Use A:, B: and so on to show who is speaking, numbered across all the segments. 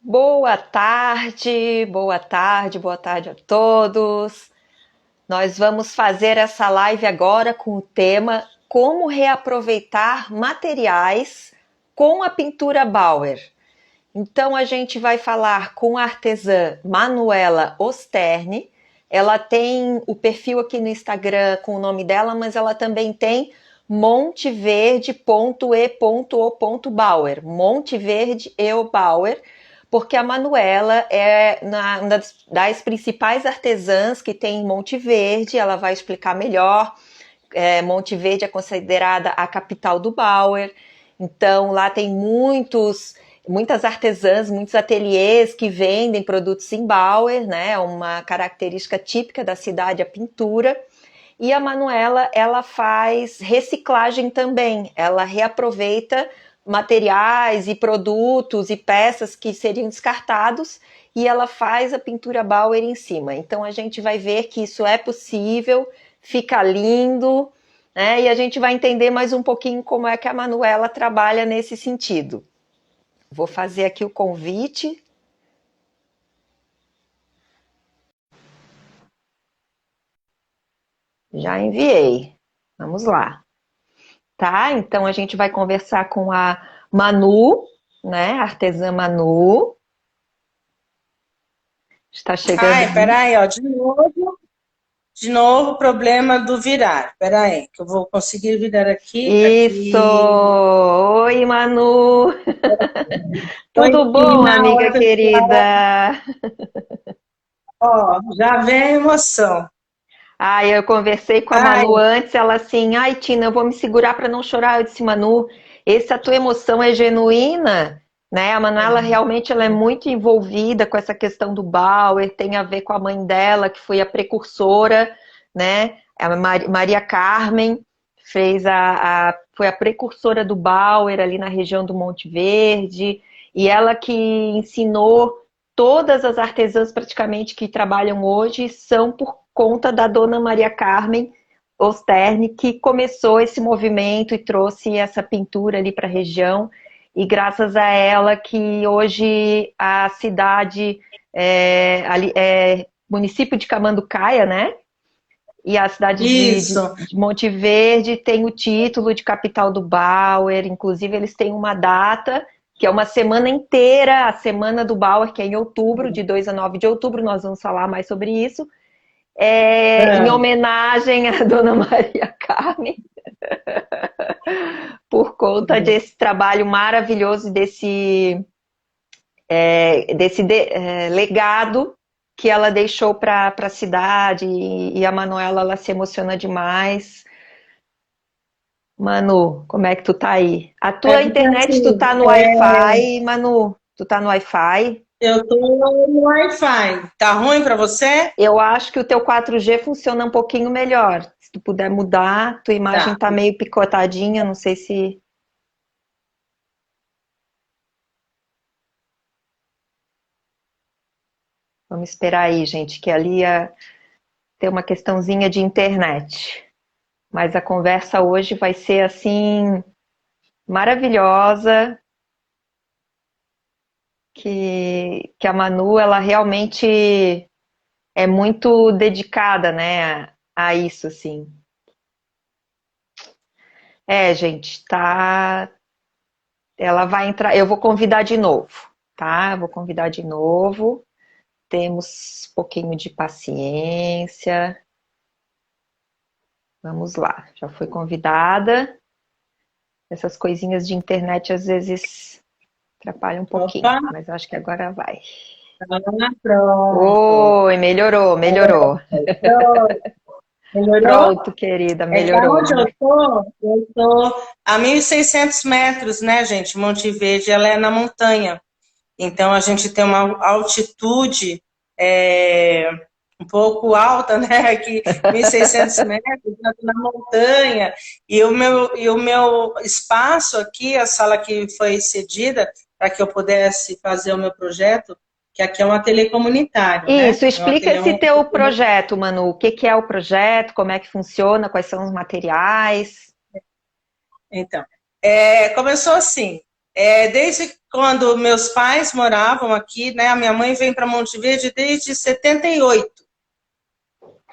A: Boa tarde, boa tarde a todos. Nós vamos fazer essa live agora com o tema Como reaproveitar materiais com a pintura Bauer. Então a gente vai falar com a artesã Manuela Osterni. Ela tem o perfil aqui no Instagram com o nome dela, mas ela também tem monteverde.e.o.bauer, Monteverde e o Bauer, porque a Manuela é uma das principais artesãs que tem em Monte Verde. Ela vai explicar melhor. Monte Verde é considerada a capital do Bauer, então lá tem muitas artesãs, muitos ateliês que vendem produtos em Bauer, né? Uma característica típica da cidade, a pintura. E a Manuela, ela faz reciclagem também, ela reaproveita materiais e produtos e peças que seriam descartados e ela faz a pintura Bauer em cima. Então a gente vai ver que isso é possível, fica lindo, né? E a gente vai entender mais um pouquinho como é que a Manuela trabalha nesse sentido. Vou fazer aqui o convite. Já enviei. Vamos lá. Tá? Então a gente vai conversar com a Manu, né? A artesã Manu. Está chegando.
B: Ai, peraí, ó, de novo, problema do virar. Peraí, que eu vou conseguir virar aqui,
A: Isso!
B: aqui.
A: Oi, Manu!
B: Oi,
A: Tudo bom,
B: Tina, oi,
A: amiga
B: pessoal.
A: querida?
B: Ó, já vem a emoção.
A: Ai, eu conversei com a
B: Ai,
A: Manu antes, ela assim, ai, Tina, eu vou me segurar para não chorar. Eu disse, Manu, essa tua emoção é genuína, né? A Manuela realmente ela é muito envolvida com essa questão do Bauer, tem a ver com a mãe dela, que foi a precursora, né? A Maria Carmen foi a precursora do Bauer ali na região do Monte Verde, e ela que ensinou todas as artesãs praticamente que trabalham hoje são por conta da dona Maria Carmen Osterni, que começou esse movimento e trouxe essa pintura ali para a região, e graças a ela que hoje a cidade município de Camanducaia, né? E a cidade
B: isso.
A: de Monte Verde tem o título de capital do Bauer, inclusive eles têm uma data, que é uma semana inteira, a Semana do Bauer, que é em outubro, de 2 a 9 de outubro, nós vamos falar mais sobre isso, em
B: Ah,
A: homenagem à Dona Maria Carmen, por conta desse trabalho maravilhoso, legado que ela deixou para a cidade, e a Manuela ela se emociona demais. Manu, como é que tu tá aí? A
B: é
A: tua
B: porque
A: internet, tu
B: assim,
A: tá no Wi-Fi, Manu? Tu tá no Wi-Fi?
B: eu tô no Wi-Fi. Tá ruim para você?
A: Eu acho que o teu 4G funciona um pouquinho melhor. Se tu puder mudar, tua imagem
B: Tá.
A: tá meio picotadinha, não sei se... Vamos esperar aí, gente, que ali ia ter uma questãozinha de internet. Mas a conversa hoje vai ser, assim, maravilhosa, que a Manu, ela realmente é muito dedicada, né, a isso, assim. Gente, tá. Ela vai entrar. Eu vou convidar de novo, tá? Eu vou convidar de novo. Temos um pouquinho de paciência. Vamos lá. Já foi convidada. Essas coisinhas de internet às vezes atrapalham um pouquinho,
B: Opa,
A: mas acho que agora vai.
B: pronto.
A: Oi, melhorou, melhorou.
B: Pronto. Melhorou?
A: Pronto, querida,
B: É que
A: melhorou.
B: onde eu tô a 1.600 metros, né, gente? Monte Verde, ela é na montanha. Então, a gente tem uma altitude é, um pouco alta, né? Aqui, 1.600 metros, na montanha. E o meu espaço aqui, a sala que foi cedida para que eu pudesse fazer o meu projeto, que aqui é um ateliê comunitário, né?
A: Isso,
B: É um
A: explica
B: ateliê
A: esse teu projeto, Manu. O que que é o projeto, como é que funciona, quais são os materiais.
B: Então, começou assim. Desde quando meus pais moravam aqui, né? A minha mãe vem para Monte Verde desde 78.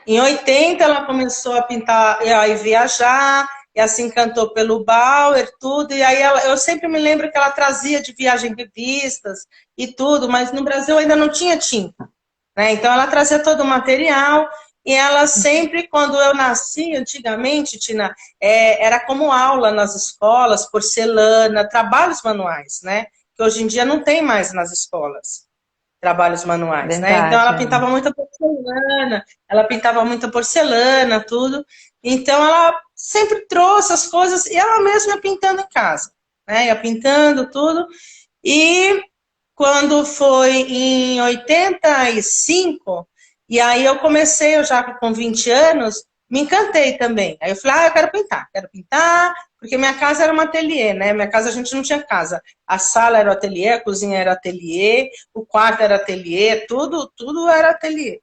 B: Em 80 ela começou a pintar e viajar, e assim encantou pelo Bauer, tudo, e aí eu sempre me lembro que ela trazia de viagem revistas e tudo, mas no Brasil ainda não tinha tinta, né? Então ela trazia todo o material, e ela sempre, quando eu nasci, antigamente, Tina, era como aula nas escolas, porcelana, trabalhos manuais, né? Que hoje em dia não tem mais nas escolas trabalhos manuais, né? Então
A: Verdade,
B: ela
A: é.
B: pintava muita porcelana, tudo. Então ela sempre trouxe as coisas e ela mesma ia pintando em casa, né? Ia pintando tudo. E quando foi em 85, e aí eu já com 20 anos, me encantei também. Aí eu falei, eu quero pintar, porque minha casa era um ateliê, né? Minha casa a gente não tinha casa. A sala era o ateliê, a cozinha era ateliê, o quarto era ateliê, tudo era ateliê.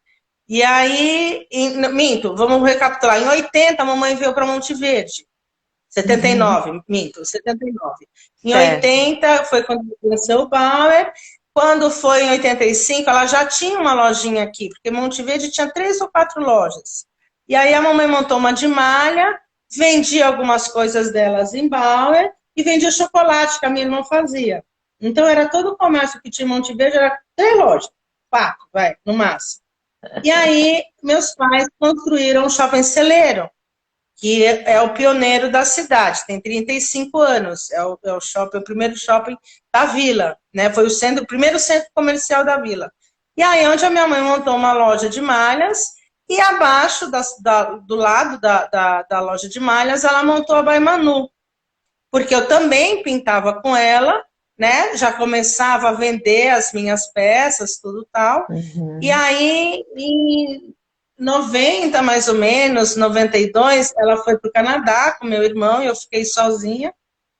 B: E aí, minto, vamos recapitular. Em 80, a mamãe veio para Monte Verde.
A: Uhum.
B: 79, minto, 79. Em
A: Certo.
B: 80 foi quando conheceu o Bauer. Quando foi em 85, ela já tinha uma lojinha aqui, porque Monte Verde tinha 3 ou 4 lojas. E aí a mamãe montou uma de malha, vendia algumas coisas delas em Bauer e vendia chocolate que a minha irmã fazia. Então era todo o comércio que tinha em Monte Verde, era 3 lojas, 4, vai, no máximo. E aí meus pais construíram um shopping celeiro, que é o pioneiro da cidade, tem 35 anos, o primeiro shopping da vila, né? Foi o primeiro centro comercial da vila. E aí, onde a minha mãe montou uma loja de malhas, e abaixo, do lado da loja de malhas, ela montou a Baimanu, porque eu também pintava com ela, né? Já começava a vender as minhas peças, tudo tal. E
A: Uhum.
B: aí, em 90, mais ou menos, 92, ela foi para o Canadá com meu irmão e eu fiquei sozinha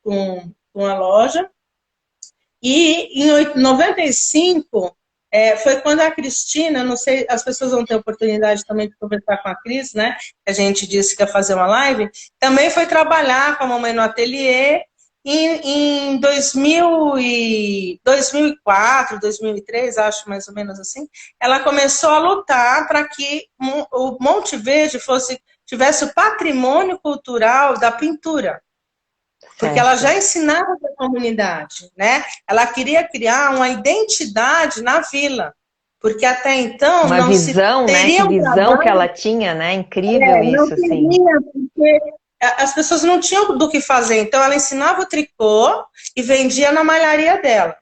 B: com a loja. E em 95, foi quando a Cristina, não sei, as pessoas vão ter oportunidade também de conversar com a Cris, né? A gente disse que ia fazer uma live, também foi trabalhar com a mamãe no ateliê. Em 2004, 2003, acho mais ou menos assim, ela começou a lutar para que o Monte Verde tivesse o patrimônio cultural da pintura, porque ela
A: Certo.
B: já ensinava para a comunidade, né? Ela queria criar uma identidade na vila, porque até então
A: Uma
B: não se
A: visão, né? Que
B: teria um
A: visão que ela
B: trabalho,
A: tinha, né? Incrível
B: não
A: isso, assim.
B: teria, porque as pessoas não tinham do que fazer. Então ela ensinava o tricô e vendia na malharia dela.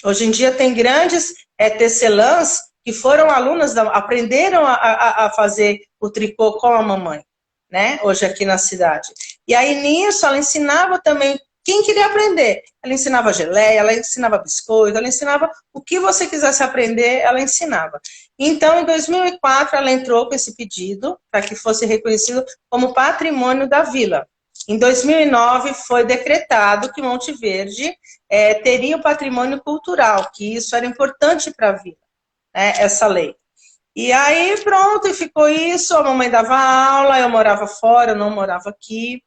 B: Hoje em dia tem grandes tecelãs que foram alunas, aprenderam a fazer o tricô com a mamãe, né? Hoje aqui na cidade. E aí nisso ela ensinava também quem queria aprender. Ela ensinava geleia, ela ensinava biscoito, ela ensinava o que você quisesse aprender, ela ensinava. Então, em 2004, ela entrou com esse pedido para que fosse reconhecido como patrimônio da vila. Em 2009, foi decretado que Monte Verde teria o patrimônio cultural, que isso era importante para a vila, né, essa lei. E aí, pronto, e ficou isso, a mamãe dava aula, eu morava fora, eu não morava aqui.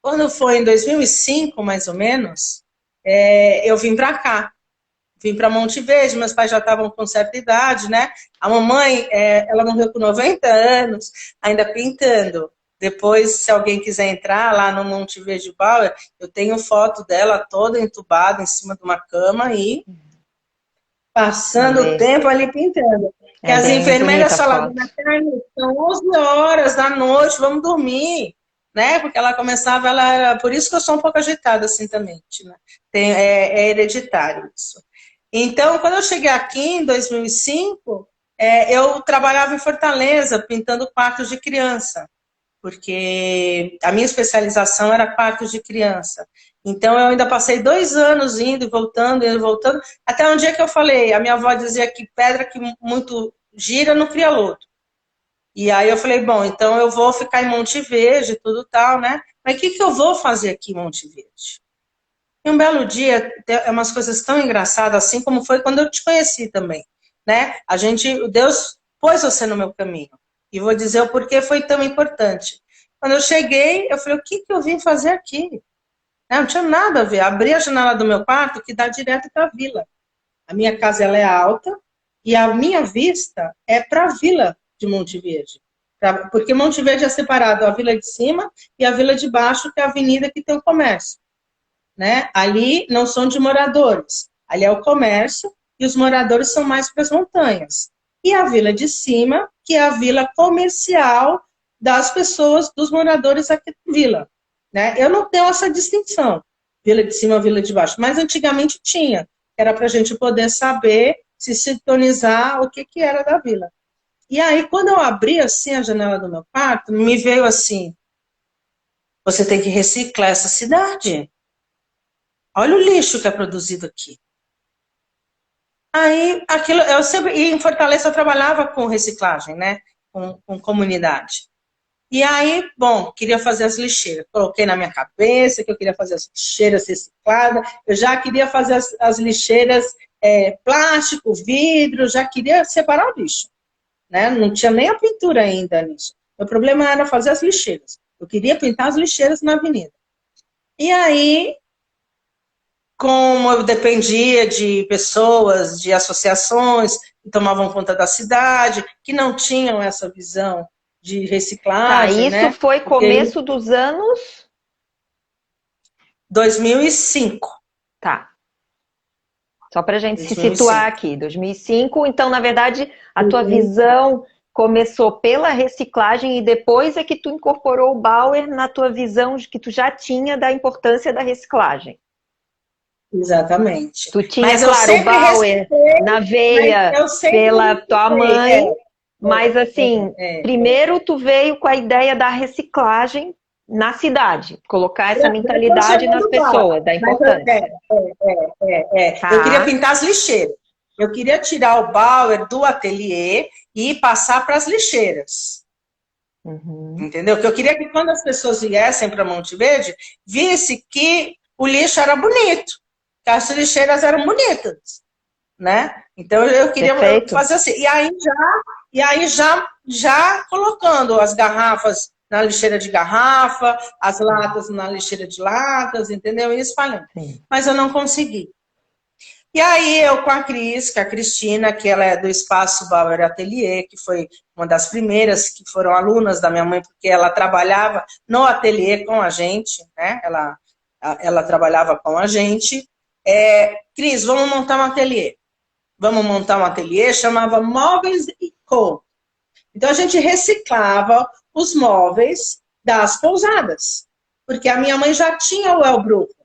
B: Quando foi em 2005, mais ou menos, eu vim para cá. Vim para Monte Verde, meus pais já estavam com certa idade, né? A mamãe, ela morreu com 90 anos, ainda pintando. Depois, se alguém quiser entrar lá no Monte Verde Bauer, eu tenho foto dela toda entubada em cima de uma cama e passando o
A: É,
B: tempo ali pintando. Que
A: é
B: as
A: bem bonita
B: enfermeiras
A: a
B: falavam,
A: foto.
B: são 11 horas da noite, vamos dormir, né? Porque ela começava, por isso que eu sou um pouco agitada assim também, né? É hereditário isso. Então, quando eu cheguei aqui em 2005, eu trabalhava em Fortaleza, pintando quartos de criança, porque a minha especialização era quartos de criança. Então, eu ainda passei 2 anos indo e voltando, até um dia que eu falei, a minha avó dizia que pedra que muito gira não cria lodo. E aí eu falei, bom, então eu vou ficar em Monte Verde, tudo tal, né? Mas o que eu vou fazer aqui em Monte Verde? E um belo dia, é umas coisas tão engraçadas, assim como foi quando eu te conheci também, né? Deus pôs você no meu caminho. E vou dizer o porquê foi tão importante. Quando eu cheguei, eu falei, o que eu vim fazer aqui? Não tinha nada a ver. Abri a janela do meu quarto que dá direto para a vila. A minha casa ela é alta e a minha vista é para a vila de Monte Verde. Porque Monte Verde é separado a vila de cima e a vila de baixo, que é a avenida que tem o comércio. Né? Ali não são de moradores. Ali é o comércio e os moradores são mais para as montanhas. E a vila de cima, que é a vila comercial das pessoas, dos moradores aqui da vila. Né? Eu não tenho essa distinção, vila de cima, vila de baixo, mas antigamente tinha. Era para a gente poder saber, se sintonizar o que era da vila. E aí, quando eu abri assim a janela do meu quarto, me veio assim, você tem que reciclar essa cidade. Olha o lixo que é produzido aqui. Aí, aquilo, eu sempre, e em Fortaleza eu trabalhava com reciclagem, né? Com comunidade. E aí, bom, queria fazer as lixeiras. Coloquei na minha cabeça que eu queria fazer as lixeiras recicladas. Eu já queria fazer as lixeiras plástico, vidro, já queria separar o lixo. Né? Não tinha nem a pintura ainda nisso. O problema era fazer as lixeiras. Eu queria pintar as lixeiras na avenida. E aí, como eu dependia de pessoas, de associações que tomavam conta da cidade, que não tinham essa visão de
A: Tá,
B: reciclagem,
A: isso
B: né?
A: foi
B: Porque
A: começo dos anos.
B: 2005.
A: Tá, só para a gente se situar
B: 2005.
A: aqui. 2005, então, na verdade, a tua visão começou pela reciclagem e depois é que tu incorporou o Bauer na tua visão de que tu já tinha da importância da reciclagem.
B: Exatamente.
A: Tu tinha,
B: Mas eu
A: claro, o
B: sempre
A: Bauer
B: respeitei,
A: na
B: mas
A: veia
B: eu sempre
A: pela tua
B: respeitei.
A: mãe, mas assim, primeiro tu veio com a ideia da reciclagem na cidade, colocar essa
B: Depois
A: mentalidade
B: chegou
A: nas
B: no bar.
A: pessoas, da
B: Mas
A: importância.
B: eu queria
A: Tá?
B: pintar as lixeiras. Eu queria tirar o Bauer do ateliê e passar para as lixeiras.
A: Uhum.
B: Entendeu? Que eu queria que quando as pessoas viessem para Monte Verde, visse que o lixo era bonito, que as lixeiras eram bonitas, né? Então eu queria
A: Perfeito.
B: fazer assim. E aí já colocando as garrafas na lixeira de garrafa, as latas na lixeira de latas, entendeu? E espalhando.
A: Sim.
B: Mas eu não consegui. E aí eu com a Cris, que é a Cristina, que ela é do Espaço Bauer Atelier, que foi uma das primeiras que foram alunas da minha mãe, porque ela trabalhava no ateliê com a gente, né? Ela trabalhava com a gente. Cris, vamos montar um ateliê. Vamos montar um ateliê, chamava Móveis e Co. Então a gente reciclava os móveis das pousadas, porque a minha mãe já tinha o El Brujo.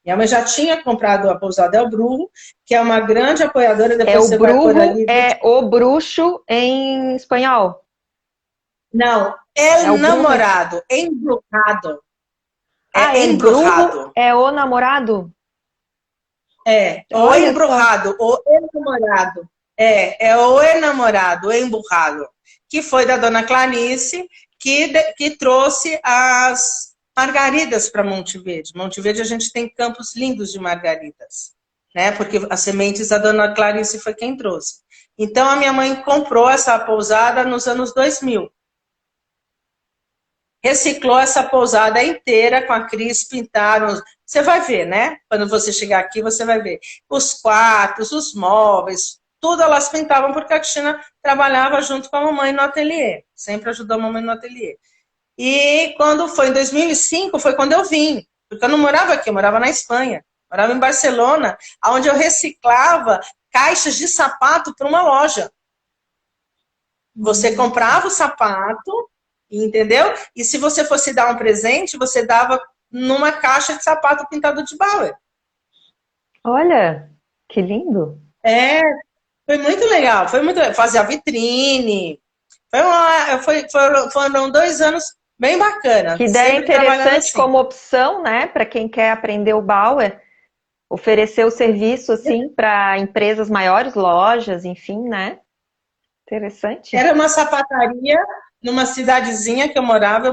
B: Minha mãe já tinha comprado a pousada El Brujo, que é uma grande apoiadora. Depois
A: O
B: você vai por
A: brujo
B: ali.
A: é o bruxo em espanhol.
B: Não,
A: É
B: El
A: o brujo.
B: Namorado, embrujado.
A: Ah,
B: É
A: el brujo
B: embrujado.
A: é o namorado?
B: O
A: Olha só.
B: embrujado, o enamorado. É o enamorado, o emburrado. Que foi da dona Clarice, que trouxe as margaridas para Monte Verde. Monte Verde a gente tem campos lindos de margaridas, né? Porque as sementes a dona Clarice foi quem trouxe. Então a minha mãe comprou essa pousada nos anos 2000. Reciclou essa pousada inteira com a Cris, pintaram. Você vai ver, né? Quando você chegar aqui, você vai ver. Os quartos, os móveis, tudo elas pintavam, porque a Cristina trabalhava junto com a mamãe no ateliê. Sempre ajudou a mamãe no ateliê. E quando foi em 2005, foi quando eu vim. Porque eu não morava aqui, eu morava na Espanha. Morava em Barcelona, onde eu reciclava caixas de sapato para uma loja. Você comprava o sapato, entendeu? E se você fosse dar um presente, você dava numa caixa de sapato pintado de Bauer.
A: Olha, que lindo.
B: Foi muito legal. Foi muito legal. Fazia vitrine. Foram 2 anos bem bacanas.
A: Que ideia
B: Sempre trabalhando
A: interessante
B: assim.
A: como opção, né, para quem quer aprender o Bauer, oferecer o serviço assim para empresas maiores, lojas, enfim, né? Interessante.
B: Era uma sapataria numa cidadezinha que eu morava.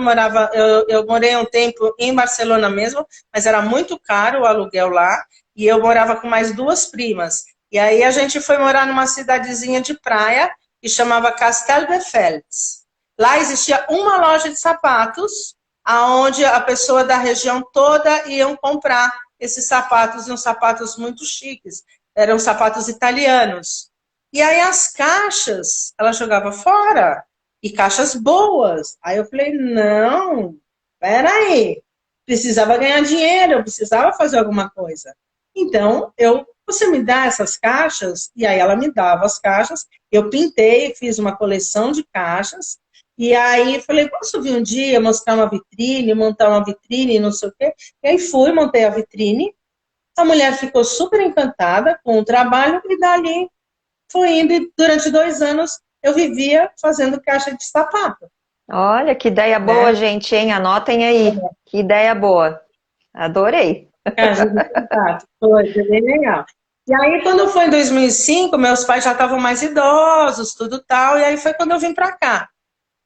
B: Eu morei um tempo em Barcelona mesmo, mas era muito caro o aluguel lá. E eu morava com mais 2 primas. E aí a gente foi morar numa cidadezinha de praia que chamava Castelldefels. Lá existia uma loja de sapatos aonde a pessoa da região toda iam comprar esses sapatos, e uns sapatos muito chiques, eram sapatos italianos. E aí as caixas, ela jogava fora, e caixas boas. Aí eu falei, não, peraí, precisava ganhar dinheiro, eu precisava fazer alguma coisa. Então, você me dá essas caixas? E aí ela me dava as caixas, eu pintei, fiz uma coleção de caixas, e aí falei, posso vir um dia mostrar uma vitrine, montar uma vitrine, não sei o quê. E aí fui, montei a vitrine, a mulher ficou super encantada com o trabalho, e dali foi indo, e durante 2 anos eu vivia fazendo caixa de sapato.
A: Olha, que ideia boa,
B: Né?
A: gente, hein? Anotem aí. Que ideia boa. Adorei.
B: Caixa de sapato, foi bem legal. E aí, quando foi em 2005, meus pais já estavam mais idosos, tudo tal, e aí foi quando eu vim para cá.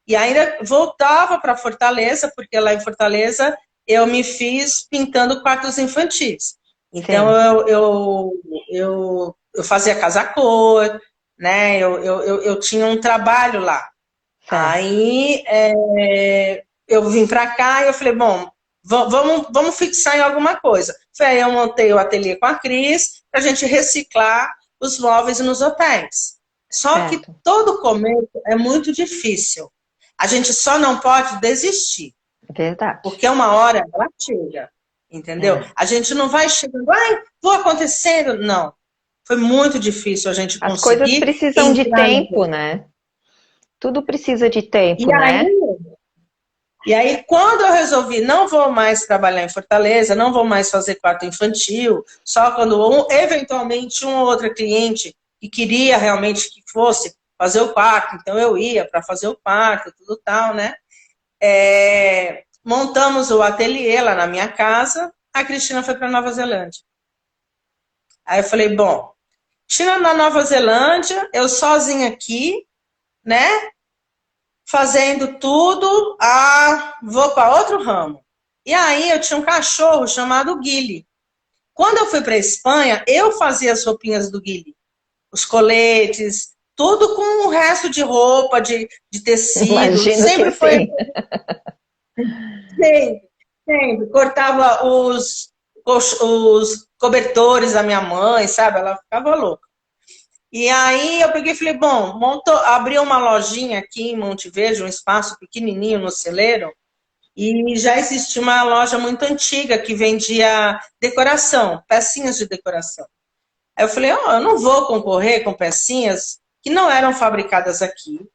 B: E ainda voltava para Fortaleza, porque lá em Fortaleza eu me fiz pintando quartos infantis. Então, eu fazia casa-cor, né? Eu tinha um trabalho lá.
A: Certo.
B: Aí eu vim para cá e eu falei, bom, vamos fixar em alguma coisa. Aí eu montei o ateliê com a Cris para a gente reciclar os móveis nos hotéis. Só que todo começo é muito difícil. A gente só não pode desistir.
A: Verdade.
B: Porque uma hora ela chega, entendeu? A gente não vai chegando, vou acontecendo. Não. Foi muito difícil a gente conseguir.
A: As coisas precisam de tempo, né? Tudo precisa de tempo, né?
B: E aí, quando eu resolvi, não vou mais trabalhar em Fortaleza, não vou mais fazer quarto infantil, só quando eventualmente um ou outro cliente que queria realmente que fosse fazer o quarto, então eu ia para fazer o quarto, tudo tal, né? Montamos o ateliê lá na minha casa, a Cristina foi para Nova Zelândia. Aí eu falei, bom, Cristina na Nova Zelândia, eu sozinha aqui, né? Fazendo tudo, vou para outro ramo. E aí eu tinha um cachorro chamado Guile. Quando eu fui para a Espanha, eu fazia as roupinhas do Guile. Os coletes, tudo com o resto de roupa, de tecido.
A: Imagino
B: sempre
A: que
B: foi.
A: sim.
B: Sempre. Cortava os cobertores da minha mãe, sabe? Ela ficava louca. E aí eu peguei e falei, bom, abri uma lojinha aqui em Monte Verde, um espaço pequenininho no celeiro, e já existia uma loja muito antiga que vendia decoração, pecinhas de decoração. Aí eu falei, eu não vou concorrer com pecinhas que não eram fabricadas aqui,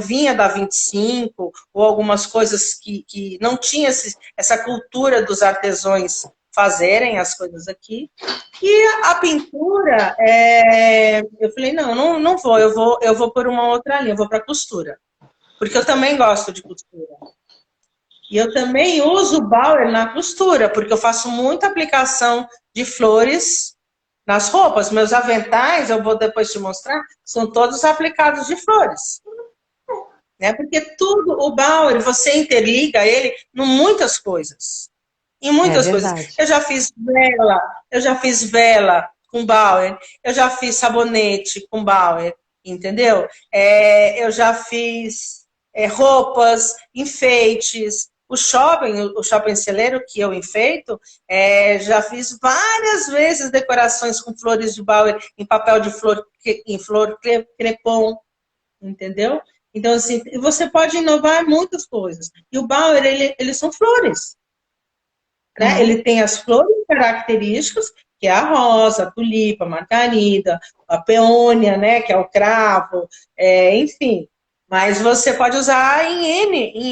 B: vinha da 25, ou algumas coisas que não tinha essa cultura dos artesãos fazerem as coisas aqui. E a pintura, eu falei, não vou, eu vou por uma outra linha, eu vou para costura. Porque eu também gosto de costura. E eu também uso o Bauer na costura, porque eu faço muita aplicação de flores nas roupas. Meus aventais, eu vou depois te mostrar, são todos aplicados de flores. Né? Porque tudo, o Bauer, você interliga ele em muitas coisas. Em muitas coisas. Eu já fiz vela com Bauer, eu já fiz sabonete com Bauer, entendeu? Eu já fiz roupas, enfeites. O shopping celeiro que eu enfeito, já fiz várias vezes decorações com flores de Bauer em papel de flor, em flor crepom, entendeu? Então, assim, você pode inovar muitas coisas. E o Bauer, eles são flores. Né? Ele tem as flores características, que é a rosa, a tulipa, a margarida, a peônia, né? Que é o cravo, enfim. Mas você pode usar em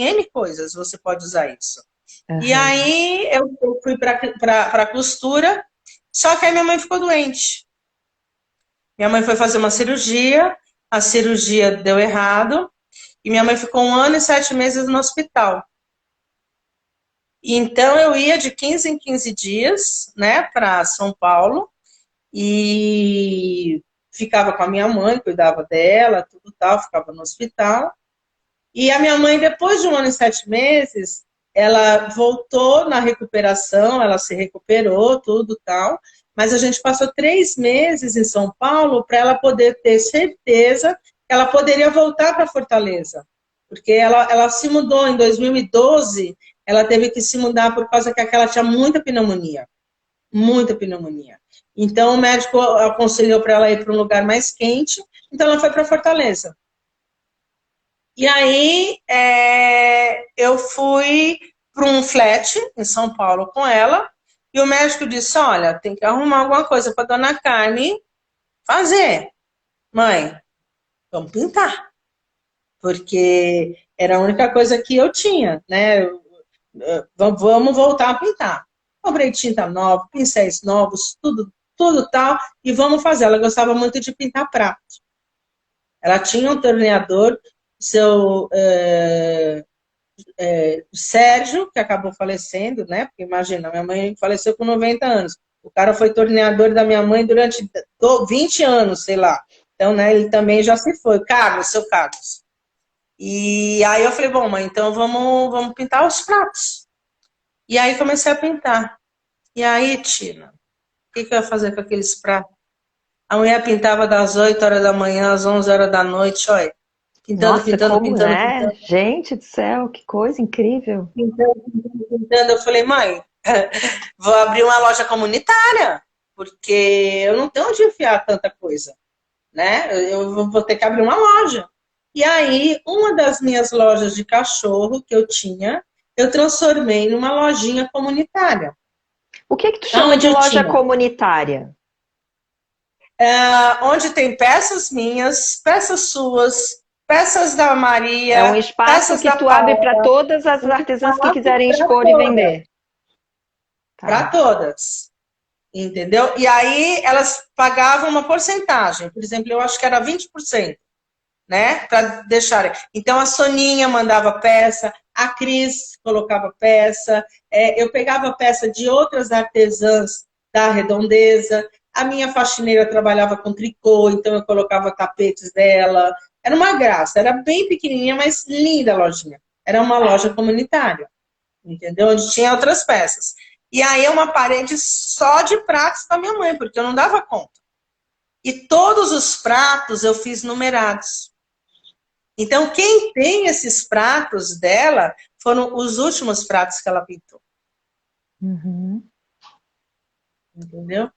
B: N coisas, você pode usar isso. Uhum. E aí eu fui para a costura, só que aí minha mãe ficou doente. Minha mãe foi fazer uma cirurgia, a cirurgia deu errado, e minha mãe ficou 1 ano e 7 meses no hospital. Então, eu ia de 15 em 15 dias, né, para São Paulo, e ficava com a minha mãe, cuidava dela, tudo tal, ficava no hospital. E a minha mãe, depois de 1 ano e 7 meses, ela voltou na recuperação, ela se recuperou, tudo tal, mas a gente passou 3 meses em São Paulo para ela poder ter certeza que ela poderia voltar para Fortaleza. Porque ela se mudou em 2012, ela teve que se mudar por causa que ela tinha muita pneumonia. Muita pneumonia. Então, o médico aconselhou para ela ir para um lugar mais quente, então ela foi para Fortaleza. E aí, eu fui para um flat em São Paulo com ela, e o médico disse, olha, tem que arrumar alguma coisa para dona Carmen fazer. Mãe, vamos pintar. Porque era a única coisa que eu tinha, né? Vamos voltar a pintar. Comprei tinta nova, pincéis novos, tudo tal, e vamos fazer. Ela gostava muito de pintar prato. Ela tinha um torneador, seu Sérgio, que acabou falecendo, né? Porque imagina, minha mãe faleceu com 90 anos. O cara foi torneador da minha mãe durante 20 anos, sei lá. Então, né, ele também já se foi. Carlos, seu Carlos. E aí eu falei, bom, mãe, então vamos pintar os pratos. E aí comecei a pintar. E aí, Tina, o que eu ia fazer com aqueles pratos? A mulher pintava das 8 horas da manhã às 11 horas da noite, olha. Pintando,
A: Nossa,
B: pintando,
A: como,
B: pintando,
A: né?
B: pintando,
A: Gente do céu, que coisa incrível.
B: pintando, pintando, pintando. Eu falei, mãe, vou abrir uma loja comunitária, porque eu não tenho onde enfiar tanta coisa, né? Eu vou ter que abrir uma loja. E aí, uma das minhas lojas de cachorro que eu tinha, eu transformei numa lojinha comunitária.
A: O que que tu chama
B: Onde
A: de
B: eu
A: loja
B: tinha,
A: comunitária?
B: onde tem peças minhas, peças suas, peças da
A: É um
B: Maria,
A: espaço
B: peças
A: que
B: da
A: tu abre para
B: Paula,
A: todas as
B: um
A: artesãs que
B: espaço
A: quiserem
B: para
A: expor e
B: todas,
A: vender.
B: para
A: Tá.
B: todas. Entendeu? E aí elas pagavam uma porcentagem, por exemplo, eu acho que era 20%, né? Para deixarem. Então a Soninha mandava peça, a Cris colocava peça, eu pegava peça de outras artesãs da Redondeza, a minha faxineira trabalhava com tricô, então eu colocava tapetes dela. Era uma graça, era bem pequenininha, mas linda a lojinha. Era uma loja comunitária, entendeu? Onde tinha outras peças. E aí é uma parede só de pratos da minha mãe, porque eu não dava conta. E todos os pratos eu fiz numerados. Então, quem tem esses pratos dela foram os últimos pratos que ela pintou.
A: Uhum.
B: Entendeu?
A: Aham.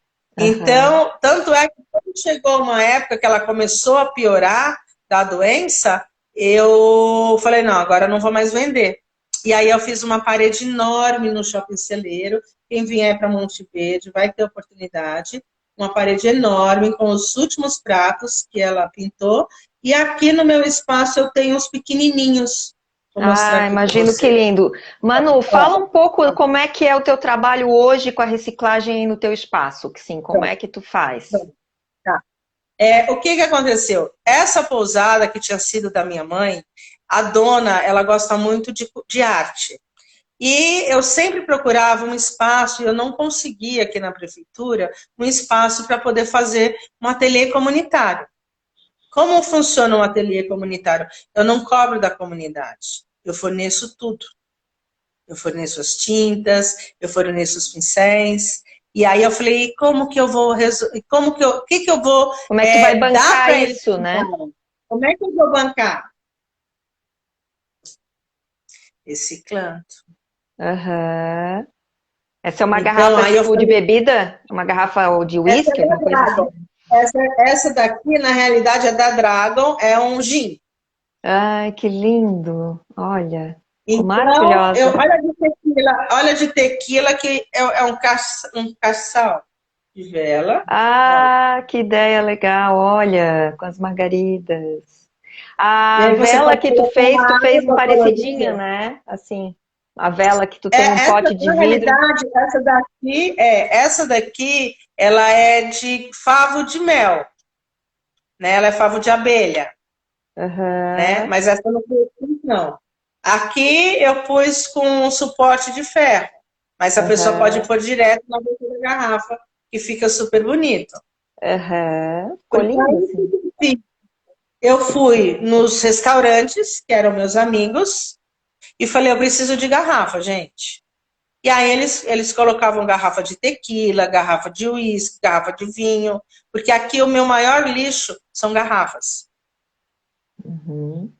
B: Então, tanto é que quando chegou uma época que ela começou a piorar da doença, eu falei, não, agora eu não vou mais vender. E aí eu fiz uma parede enorme no Shopping Celeiro. Quem vier para Monte Verde vai ter oportunidade. Uma parede enorme com os últimos pratos que ela pintou. E aqui no meu espaço eu tenho os pequenininhos. Vou mostrar
A: Ah,
B: aqui para
A: imagino que
B: você.
A: lindo. Manu, fala
B: Ó,
A: um pouco como é que é o teu trabalho hoje com a reciclagem aí no teu espaço, que sim, como é
B: pronto,
A: que tu faz?
B: pronto, tá. O que aconteceu? Essa pousada que tinha sido da minha mãe, a dona, ela gosta muito de arte. E eu sempre procurava um espaço, e eu não conseguia aqui na prefeitura, um espaço para poder fazer um ateliê comunitário. Como funciona um ateliê comunitário? Eu não cobro da comunidade, eu forneço tudo. Eu forneço as tintas, eu forneço os pincéis. E aí eu falei, como que eu vou como que o que eu vou
A: Como é que tu vai
B: dar
A: bancar
B: para eles?
A: isso, né?
B: Como é que eu vou bancar? Reciclando.
A: Aham. Essa é uma
B: Então,
A: garrafa
B: aí eu
A: tipo de
B: falei,
A: bebida? Uma garrafa de
B: essa é
A: uísque,
B: da
A: alguma coisa assim?
B: Dragon. Essa daqui, na realidade, é da Dragon, é um gin.
A: Ai, que lindo! Olha, ficou
B: Então,
A: maravilhosa.
B: olha de tequila que é um caçal de vela. Olha.
A: Ah, que ideia legal! Olha, com as margaridas.
B: E
A: A
B: aí você
A: vela
B: pode
A: que
B: colocar
A: tu
B: uma
A: fez
B: água
A: parecidinha,
B: colorida.
A: né? Assim, a vela que tu tem um
B: Essa,
A: pote de
B: na
A: vidro.
B: realidade, essa daqui, ela é de favo de mel, né? Ela é favo de abelha, né?
A: Aham,
B: Mas essa eu não pus, não. Aqui eu pus com um suporte de ferro, mas a pessoa pode
A: aham,
B: pôr direto na boca da garrafa, que fica super bonito.
A: aham. Ficou
B: Porque
A: lindo,
B: aí,
A: assim.
B: eu fui nos restaurantes, que eram meus amigos, e falei, eu preciso de garrafa, gente. E aí eles colocavam garrafa de tequila, garrafa de uísque, garrafa de vinho, porque aqui o meu maior lixo são garrafas,
A: Uhum.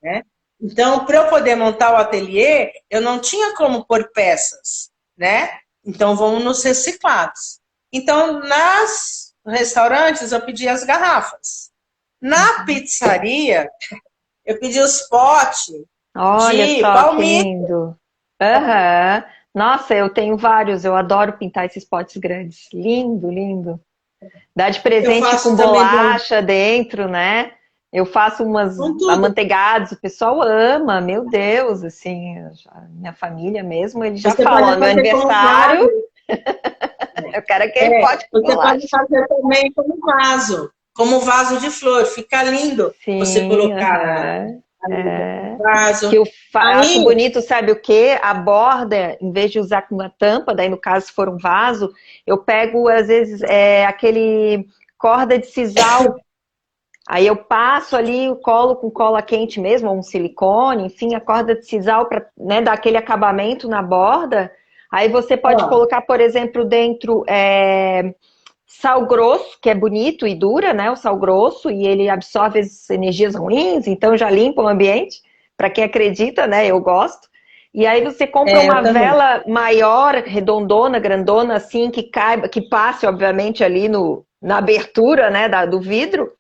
B: né? Então, para eu poder montar o ateliê, eu não tinha como pôr peças, né? Então, vamos nos reciclados. Então, nas restaurantes, eu pedi as garrafas. Na pizzaria, eu pedi os potes
A: Olha
B: de
A: só que
B: palmito.
A: lindo. Aham. Nossa, eu tenho vários, eu adoro pintar esses potes grandes. Lindo, lindo. Dá de
B: Eu
A: presente com
B: faço também
A: bolacha dentro, né? Eu faço umas
B: com tudo.
A: amanteigados, o pessoal ama, meu Deus, assim, minha família mesmo, eles já
B: Você
A: falam,
B: pode
A: ó, no meu
B: fazer com
A: aniversário,
B: vaso.
A: eu quero aquele pote com
B: Você pode
A: bolacha.
B: fazer também como vaso de flor. Fica lindo você
A: Sim,
B: colocar
A: aham.
B: ali no
A: É.
B: vaso.
A: Que eu acho
B: Aí,
A: bonito, sabe o quê? A borda, em vez de usar com uma tampa, daí no caso se for um vaso, eu pego às vezes aquele corda de sisal. Aí eu passo ali o colo com cola quente mesmo, ou um silicone, enfim, a corda de sisal para, né, dar aquele acabamento na borda. Aí você pode
B: ó,
A: colocar, por exemplo, dentro sal grosso, que é bonito e dura, né? O sal grosso, e ele absorve as energias ruins, então já limpa o ambiente. Para quem acredita, né? Eu gosto. E aí você compra
B: eu
A: uma
B: também.
A: vela maior, redondona, grandona, assim, que caiba, que passe, obviamente, ali no, na abertura, né, do vidro.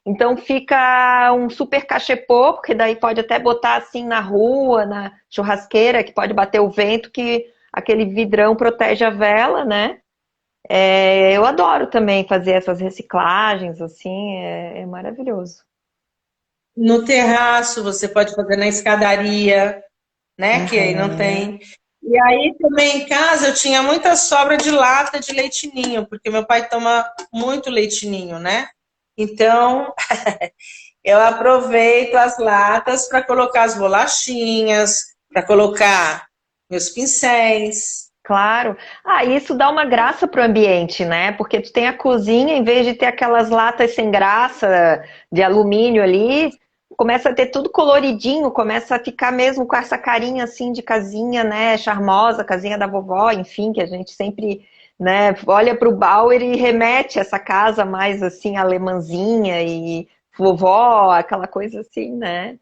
A: Então fica um super cachepô, porque daí pode até botar assim na rua, na churrasqueira, que pode bater o vento, que aquele vidrão protege a vela, né? Eu adoro também fazer essas reciclagens, assim, é maravilhoso.
B: No terraço, você pode fazer na escadaria, né? Que aí não
A: Uhum.
B: tem. E aí também em casa eu tinha muita sobra de lata de leitinho, porque meu pai toma muito leitinho, né? Então, eu aproveito as latas para colocar as bolachinhas, para colocar meus pincéis.
A: Claro. Ah, isso dá uma graça pro ambiente, né? Porque tu tem a cozinha, em vez de ter aquelas latas sem graça de alumínio ali, começa a ter tudo coloridinho, começa a ficar mesmo com essa carinha assim de casinha, né? Charmosa, casinha da vovó, enfim, que a gente sempre, né, olha pro Bauer e remete essa casa mais assim alemãzinha e vovó, aquela coisa assim, né?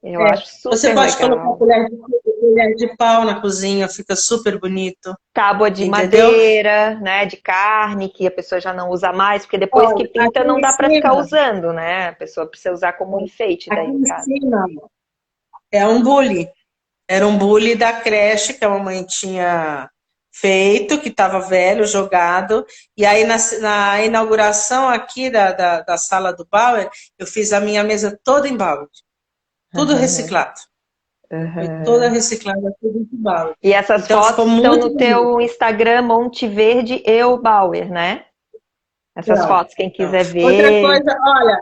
A: Eu acho
B: Você
A: super
B: pode colocar
A: legal.
B: colher de pau na cozinha, fica super bonito,
A: Tábua de
B: entendeu?
A: madeira, né, de carne, que a pessoa já não usa mais, porque depois que
B: Olha, aqui
A: pinta não
B: em
A: dá para ficar
B: cima,
A: usando, né? A pessoa precisa usar como enfeite
B: aqui
A: daí em
B: em
A: casa.
B: cima é um bule. Era um bule da creche que a mamãe tinha feito, que estava velho, jogado. E aí, na inauguração aqui da sala do Bauer, eu fiz a minha mesa toda em Bauer. Tudo reciclado. Foi toda
A: Uhum.
B: reciclada, tudo em Bauer.
A: E essas
B: Então, ficou
A: fotos estão
B: muito
A: no
B: bonito.
A: teu Instagram Monte Verde Eubauer, né? Essas
B: Então,
A: fotos, quem
B: então.
A: quiser
B: Outra
A: ver.
B: coisa, olha,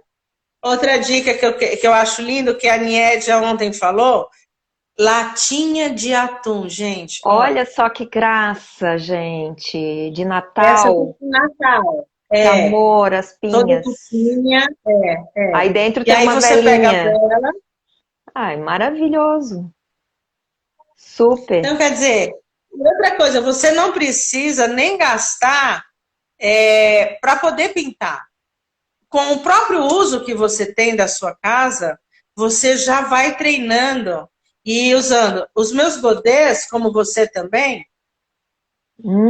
B: outra dica que eu acho lindo, que a Niédia ontem falou, latinha de atum, gente. Olha,
A: Olha só que graça, gente, de
B: essa é
A: Natal,
B: do Natal.
A: que
B: É,
A: amor, as
B: toda
A: pinhas.
B: fofinha. É.
A: Aí dentro
B: E
A: tem
B: aí
A: uma
B: você pega a
A: velinha.
B: vela.
A: Ai, maravilhoso. Super.
B: Então, quer dizer, outra coisa, você não precisa nem gastar para poder pintar. Com o próprio uso que você tem da sua casa, você já vai treinando e usando. Os meus godês, como você também,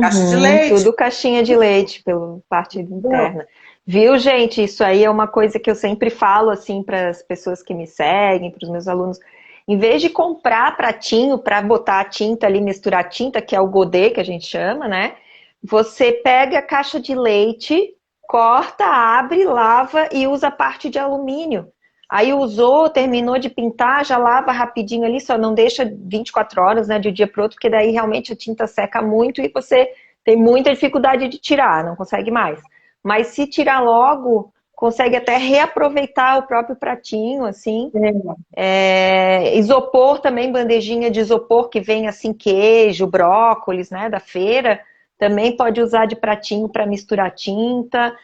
B: caixa de
A: Uhum,
B: leite,
A: tudo caixinha de leite pela parte
B: entendeu?
A: interna. Viu, gente? Isso aí é uma coisa que eu sempre falo assim para as pessoas que me seguem, para os meus alunos. Em vez de comprar pratinho para botar a tinta ali, misturar a tinta, que é o godê que a gente chama, né? Você pega a caixa de leite, corta, abre, lava e usa a parte de alumínio. Aí usou, terminou de pintar, já lava rapidinho ali, só não deixa 24 horas, né, de um dia para outro, porque daí realmente a tinta seca muito e você tem muita dificuldade de tirar, não consegue mais. Mas se tirar logo, consegue até reaproveitar o próprio pratinho, assim. Isopor também, bandejinha de isopor que vem assim, queijo, brócolis, né, da feira, também pode usar de pratinho para misturar tinta.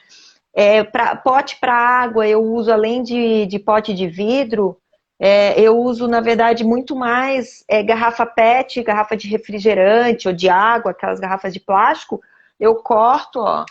A: Pote para água, eu uso além de pote de vidro, eu uso, na verdade, muito mais garrafa PET, garrafa de refrigerante ou de água, aquelas garrafas de plástico. Eu corto, ó,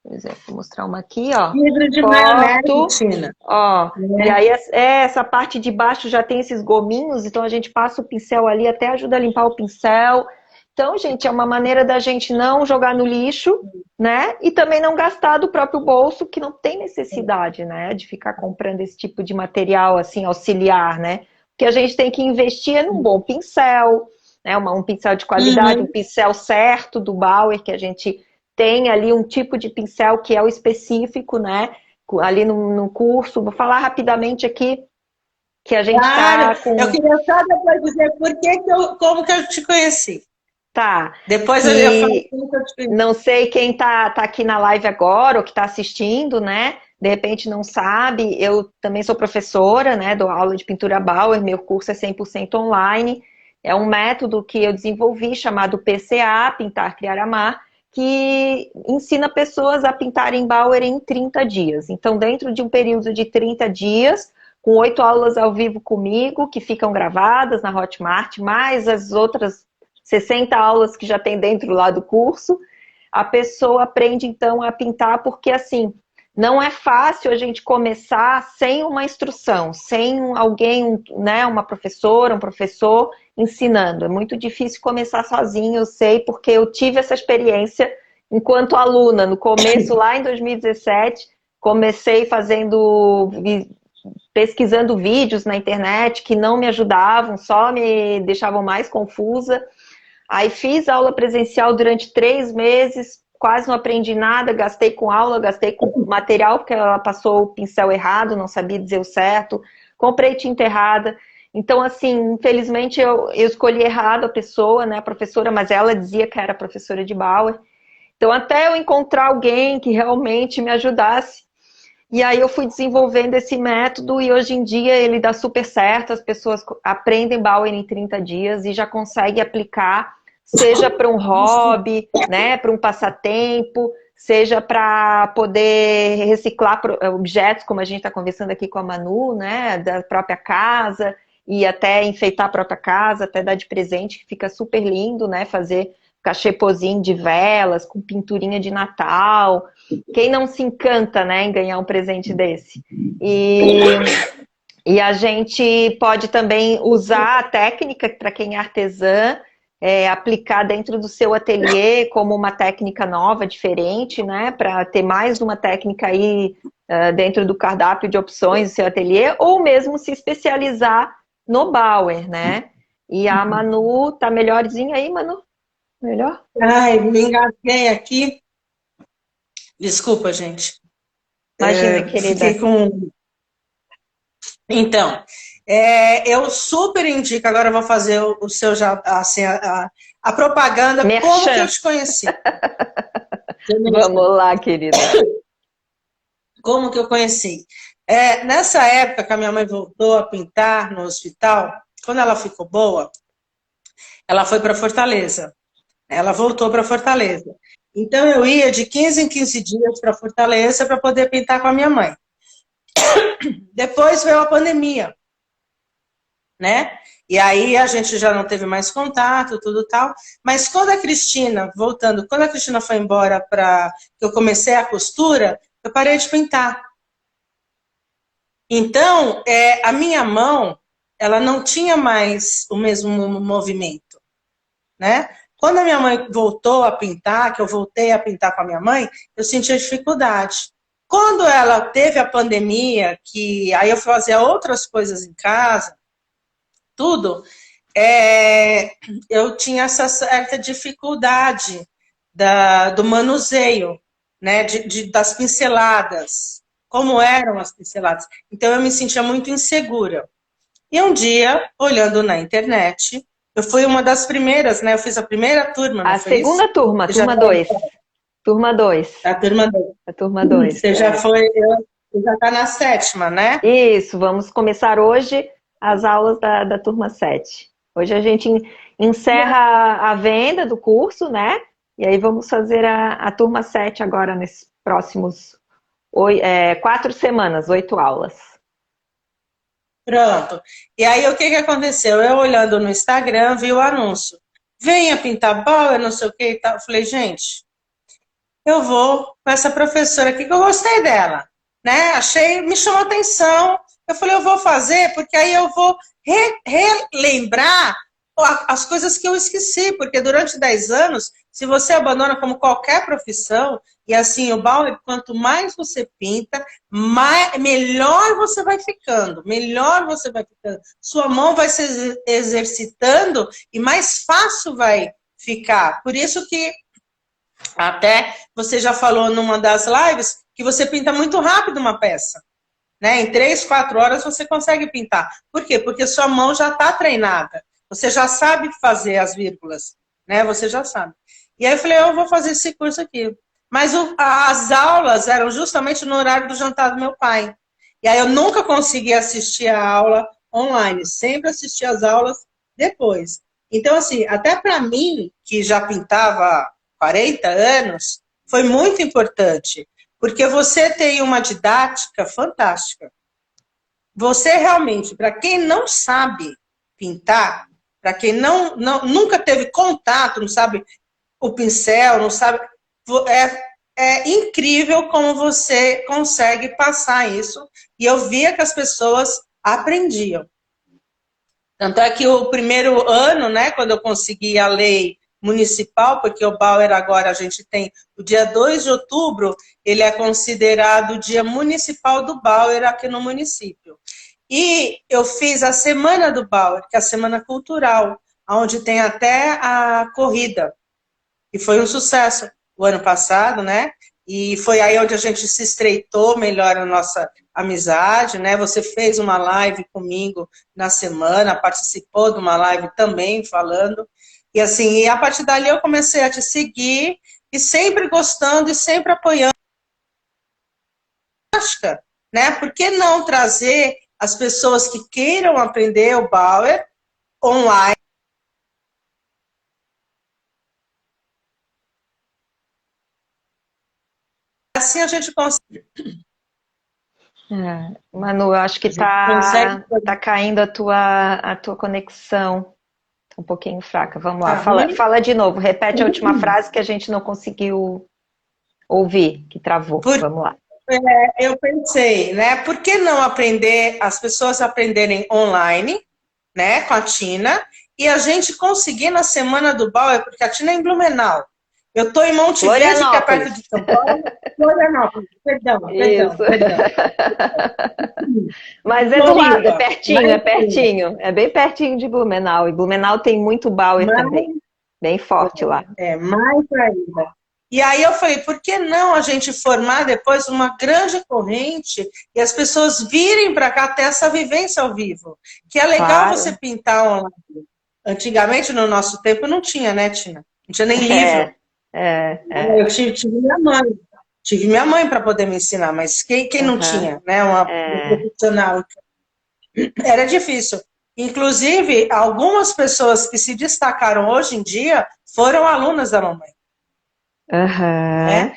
A: Por exemplo, vou mostrar uma aqui, ó.
B: Vidro de maionese,
A: Corto,
B: Tina.
A: ó.
B: Né?
A: E aí essa parte de baixo já tem esses gominhos, então a gente passa o pincel ali, até ajuda a limpar o pincel. Então, gente, é uma maneira da gente não jogar no lixo, né? E também não gastar do próprio bolso, que não tem necessidade, né? De ficar comprando esse tipo de material, assim, auxiliar, né? Porque a gente tem que investir num bom pincel, né? Um pincel de qualidade, um
B: Uhum.
A: pincel certo do Bauer, que a gente tem ali um tipo de pincel que é o específico, né? Ali no curso. Vou falar rapidamente aqui que a gente
B: Claro,
A: está
B: eu
A: com.
B: queria só depois dizer como que eu te conheci.
A: Tá.
B: Depois eu falo
A: Que
B: como que eu te conheci.
A: não sei quem tá aqui na live agora ou que está assistindo, né? De repente não sabe. Eu também sou professora, né? Dou aula de pintura Bauer. Meu curso é 100% online. É um método que eu desenvolvi chamado PCA, Pintar, Criar, Amar, que ensina pessoas a pintarem Bauer em 30 dias. Então, dentro de um período de 30 dias, com 8 aulas ao vivo comigo, que ficam gravadas na Hotmart, mais as outras 60 aulas que já tem dentro lá do curso, a pessoa aprende então a pintar, porque assim, não é fácil a gente começar sem uma instrução, sem alguém, né, uma professora, um professor ensinando. É muito difícil começar sozinho, eu sei, porque eu tive essa experiência enquanto aluna. No começo, lá em 2017, comecei pesquisando vídeos na internet que não me ajudavam, só me deixavam mais confusa. Aí fiz aula presencial durante 3 meses, quase não aprendi nada, gastei com aula, gastei com material, porque ela passou o pincel errado, não sabia dizer o certo, comprei tinta errada. Então, assim, infelizmente eu escolhi errado a pessoa, né, a professora, mas ela dizia que era professora de Bauer. Então, até eu encontrar alguém que realmente me ajudasse, e aí eu fui desenvolvendo esse método e hoje em dia ele dá super certo, as pessoas aprendem Bauer em 30 dias e já conseguem aplicar, seja para um hobby, né, para um passatempo, seja para poder reciclar objetos, como a gente está conversando aqui com a Manu, né, da própria casa, e até enfeitar a própria casa, até dar de presente, que fica super lindo, né, fazer cachepozinho de velas, com pinturinha de Natal. Quem não se encanta, né, em ganhar um presente desse? E a gente pode também usar a técnica, para quem é artesã, aplicar dentro do seu ateliê como uma técnica nova, diferente, né? Para ter mais uma técnica aí dentro do cardápio de opções do seu ateliê, ou mesmo se especializar no Bauer, né? E a Manu tá melhorzinha aí, Manu? Melhor?
B: Ai, me engasguei aqui. Desculpa, gente.
A: Imagina, querida.
B: Fiquei com. Então, eu super indico. Agora eu vou fazer o seu já, assim, a propaganda. Como que eu
A: Merchan.
B: te conheci?
A: Vamos lá, querida.
B: Como que eu conheci? Nessa época que a minha mãe voltou a pintar no hospital, quando ela ficou boa, ela foi para Fortaleza. Ela voltou para Fortaleza. Então eu ia de 15 em 15 dias para Fortaleza para poder pintar com a minha mãe. Depois veio a pandemia, né? E aí a gente já não teve mais contato, tudo tal. Mas quando a Cristina, voltando, quando a Cristina foi embora para que eu comecei a costura, eu parei de pintar. Então, a minha mão, ela não tinha mais o mesmo movimento, né? Quando a minha mãe voltou a pintar, que eu voltei a pintar com a minha mãe, eu sentia dificuldade. Quando ela teve a pandemia, que aí eu fazia outras coisas em casa, tudo, eu tinha essa certa dificuldade do manuseio, né, das pinceladas, como eram as pinceladas. Então eu me sentia muito insegura. E um dia, olhando na internet, eu fui uma das primeiras, né? Eu fiz a primeira turma, não
A: A
B: foi isso?
A: segunda turma,
B: Você já
A: turma
B: tá,
A: 2. Turma 2.
B: a turma 2.
A: A turma 2.
B: Você já foi, você já está na sétima, né?
A: Isso, vamos começar hoje as aulas da turma 7. Hoje a gente encerra a venda do curso, né? E aí vamos fazer a turma 7 agora, nesses próximos 4 semanas, 8 aulas.
B: Pronto. E aí o que que aconteceu? Eu olhando no Instagram, vi o anúncio. Venha pintar Bauer, não sei o que e tal. Eu falei, gente, eu vou com essa professora aqui, que eu gostei dela, né? Achei, me chamou atenção. Eu falei, eu vou fazer, porque aí eu vou relembrar as coisas que eu esqueci, porque durante 10 anos, se você abandona como qualquer profissão, e assim, o Bauer, quanto mais você pinta, melhor você vai ficando, melhor você vai ficando. Sua mão vai se exercitando e mais fácil vai ficar. Por isso que até você já falou numa das lives que você pinta muito rápido uma peça. Né? Em 3, 4 horas você consegue pintar. Por quê? Porque sua mão já está treinada. Você já sabe fazer as vírgulas. Né? Você já sabe. E aí eu falei, eu vou fazer esse curso aqui. Mas as aulas eram justamente no horário do jantar do meu pai. E aí eu nunca consegui assistir a aula online. Sempre assisti as aulas depois. Então, assim, até para mim, que já pintava há 40 anos, foi muito importante. Porque você tem uma didática fantástica. Você realmente, para quem não sabe pintar, para quem nunca teve contato, não sabe o pincel, não sabe... É incrível como você consegue passar isso. E eu via que as pessoas aprendiam. Tanto é que o primeiro ano, né, quando eu consegui a lei municipal, porque o Bauer agora a gente tem o dia 2 de outubro, ele é considerado o dia municipal do Bauer aqui no município. E eu fiz a Semana do Bauer, que é a Semana Cultural, onde tem até a corrida. E foi um sucesso o ano passado, né? E foi aí onde a gente se estreitou melhor a nossa amizade, né? Você fez uma live comigo na semana, participou de uma live também falando. E assim, e a partir dali eu comecei a te seguir e sempre gostando e sempre apoiando. Né? Por que não trazer as pessoas que queiram aprender o Bauer online? Assim a gente consegue.
A: Manu, eu acho que tá caindo a tua conexão. Um pouquinho fraca. Vamos lá. Fala de novo. Repete a última frase que a gente não conseguiu ouvir, que travou. Vamos lá.
B: Eu pensei, né? Por que não aprender, as pessoas aprenderem online, né? Com a Tina, e a gente conseguir na Semana do Bauer, porque a Tina é em Blumenau. Eu estou em Monte Verde, que é perto de São Paulo. Florianópolis, perdão.
A: Mas é do lado, é pertinho. É bem pertinho de Blumenau. E Blumenau tem muito Bauer também. Bem forte lá.
B: Mais ainda. E aí eu falei, por que não a gente formar depois uma grande corrente e as pessoas virem para cá ter essa vivência ao vivo? Que é legal você pintar online. Antigamente, no nosso tempo, não tinha, né, Tina? Não tinha nem livro. Eu tive minha mãe. Tive minha mãe para poder me ensinar, mas quem não tinha, né? Uma profissional. Era difícil. Inclusive, algumas pessoas que se destacaram hoje em dia foram alunas da mamãe. Né?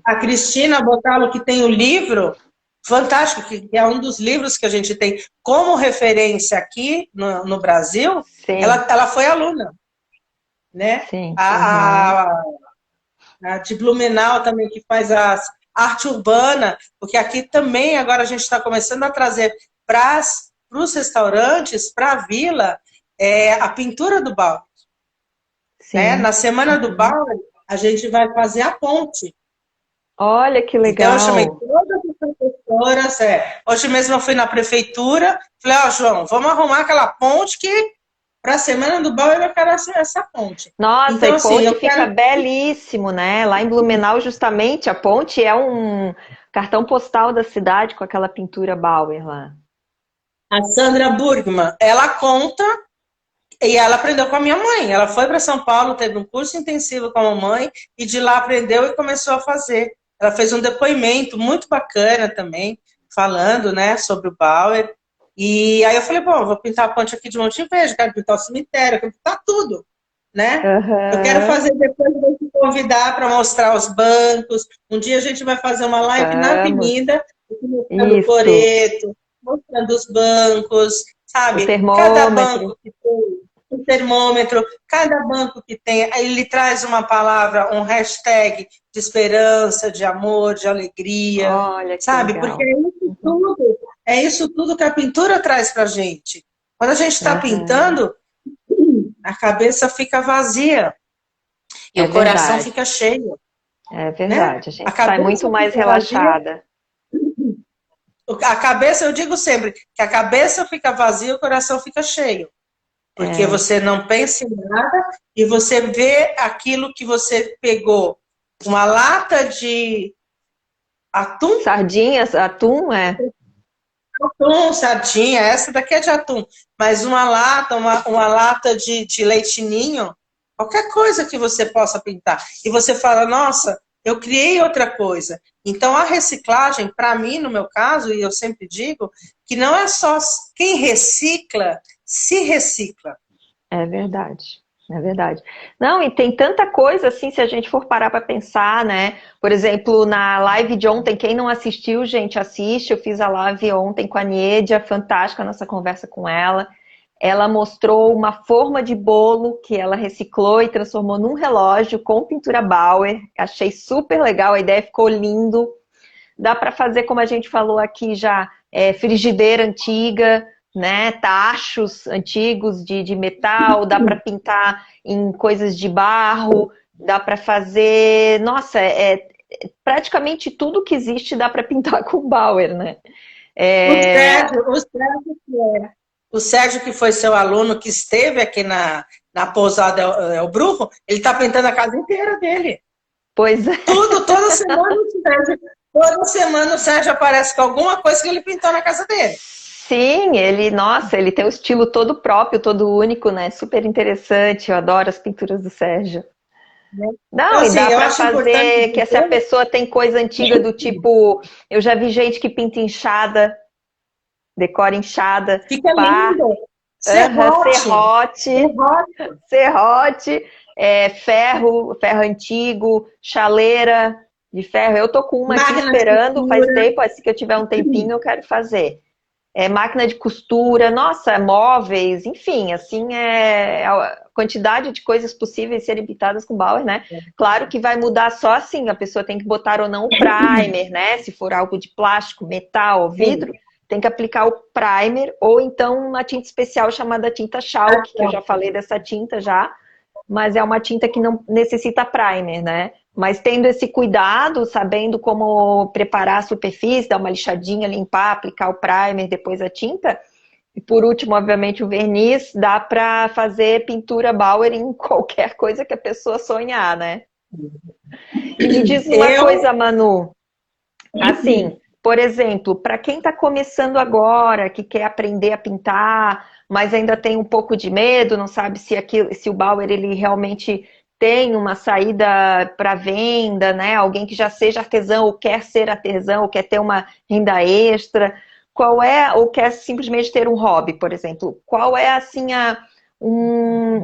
B: A Cristina Botalo, que tem o livro fantástico, que é um dos livros que a gente tem como referência aqui no Brasil, ela foi aluna. Né? A de Blumenau também, que faz a arte urbana, porque aqui também agora a gente está começando a trazer para os restaurantes, para a vila, a pintura do Bauer. Né? Na Semana do Bauer, a gente vai fazer a ponte.
A: Olha que legal.
B: Então eu chamei todas as professoras. Hoje mesmo eu fui na prefeitura, falei, João, vamos arrumar aquela ponte que para a Semana do Bauer eu quero essa ponte.
A: Nossa,
B: então,
A: a ponte fica belíssimo, né? Lá em Blumenau, justamente, a ponte é um cartão postal da cidade com aquela pintura Bauer lá.
B: A Sandra Burgman, ela conta, e ela aprendeu com a minha mãe. Ela foi para São Paulo, teve um curso intensivo com a mamãe, e de lá aprendeu e começou a fazer. Ela fez um depoimento muito bacana também, falando, né, sobre o Bauer. E aí eu falei, bom, vou pintar a ponte aqui de Monte Verde, quero pintar o cemitério, quero pintar tudo, né? Eu quero fazer depois, vou te convidar para mostrar os bancos. Um dia a gente vai fazer uma live na avenida, mostrando o coreto, mostrando os bancos, sabe?
A: O termômetro.
B: Cada banco que tem um termômetro, cada banco que tem, aí ele traz uma palavra, um hashtag de esperança, de amor, de alegria,
A: Olha que
B: sabe? Porque
A: legal.
B: é isso tudo que a pintura traz pra gente. Quando a gente está
A: Uhum.
B: pintando, a cabeça fica vazia e
A: É
B: o coração
A: verdade,
B: fica cheio,
A: é
B: né?
A: verdade. A
B: A
A: gente sai
B: cabeça
A: muito mais
B: fica vazia.
A: relaxada.
B: A cabeça, eu digo sempre, que a cabeça fica vazia, o coração fica cheio. Porque
A: É.
B: você não pensa em nada e você vê aquilo que você pegou. Uma lata de atum,
A: Sardinhas, atum, é.
B: atum, sardinha, essa daqui é de atum, mas uma lata, uma lata de leite ninho, qualquer coisa que você possa pintar. E você fala, nossa, eu criei outra coisa. Então a reciclagem, para mim, no meu caso, e eu sempre digo, que não é só quem recicla, se recicla.
A: É verdade. É verdade. Não, e tem tanta coisa assim, se a gente for parar para pensar, né? Por exemplo, na live de ontem, quem não assistiu, gente, assiste. Eu fiz a live ontem com a Niedia, fantástica a nossa conversa com ela. Ela mostrou uma forma de bolo que ela reciclou e transformou num relógio com pintura Bauer. Achei super legal, a ideia ficou lindo. Dá para fazer, como a gente falou aqui já, frigideira antiga, né? Tachos antigos de metal, dá para pintar em coisas de barro, dá para fazer. Nossa, praticamente tudo que existe dá para pintar com Bauer, né?
B: O
A: É,
B: Sérgio, o Sérgio, o Sérgio, que foi seu aluno, que esteve aqui na pousada El Brujo, ele está pintando a casa inteira dele.
A: pois é.
B: Tudo, toda semana o Sérgio aparece com alguma coisa que ele pintou na casa dele.
A: Sim, ele, nossa, ele tem o estilo todo próprio, todo único, né? Super interessante. Eu adoro as pinturas do Sérgio.
B: Né? Então,
A: Não, e
B: assim,
A: dá
B: eu
A: para
B: acho importante
A: fazer que se a
B: dizer,
A: pessoa tem coisa antiga do tipo, eu já vi gente que pinta inchada, decora inchada,
B: fica
A: pá,
B: lindo. Serrote,
A: serrote,
B: serrote.
A: serrote, ferro antigo, chaleira de ferro. Eu tô com uma aqui
B: Máquina de
A: esperando, faz
B: costura.
A: tempo, assim que eu tiver um tempinho eu quero fazer. Máquina de costura, nossa, móveis, enfim, assim, a quantidade de coisas possíveis serem pintadas com Bauer, né? Claro que vai mudar só assim, a pessoa tem que botar ou não o primer, né? Se for algo de plástico, metal ou
B: Sim.
A: vidro, tem que aplicar o primer ou então uma tinta especial chamada tinta chalk, que eu já falei dessa tinta já, mas é uma tinta que não necessita primer, né? Mas tendo esse cuidado, sabendo como preparar a superfície, dar uma lixadinha, limpar, aplicar o primer, depois a tinta. E por último, obviamente, o verniz, dá para fazer pintura Bauer em qualquer coisa que a pessoa sonhar, né? E me diz uma
B: Eu,
A: coisa, Manu, assim, por exemplo, para quem está começando agora, que quer aprender a pintar, mas ainda tem um pouco de medo, não sabe se o Bauer ele realmente tem uma saída para venda, né? Alguém que já seja artesão ou quer ser artesão ou quer ter uma renda extra, qual é, ou quer simplesmente ter um hobby, por exemplo, qual é assim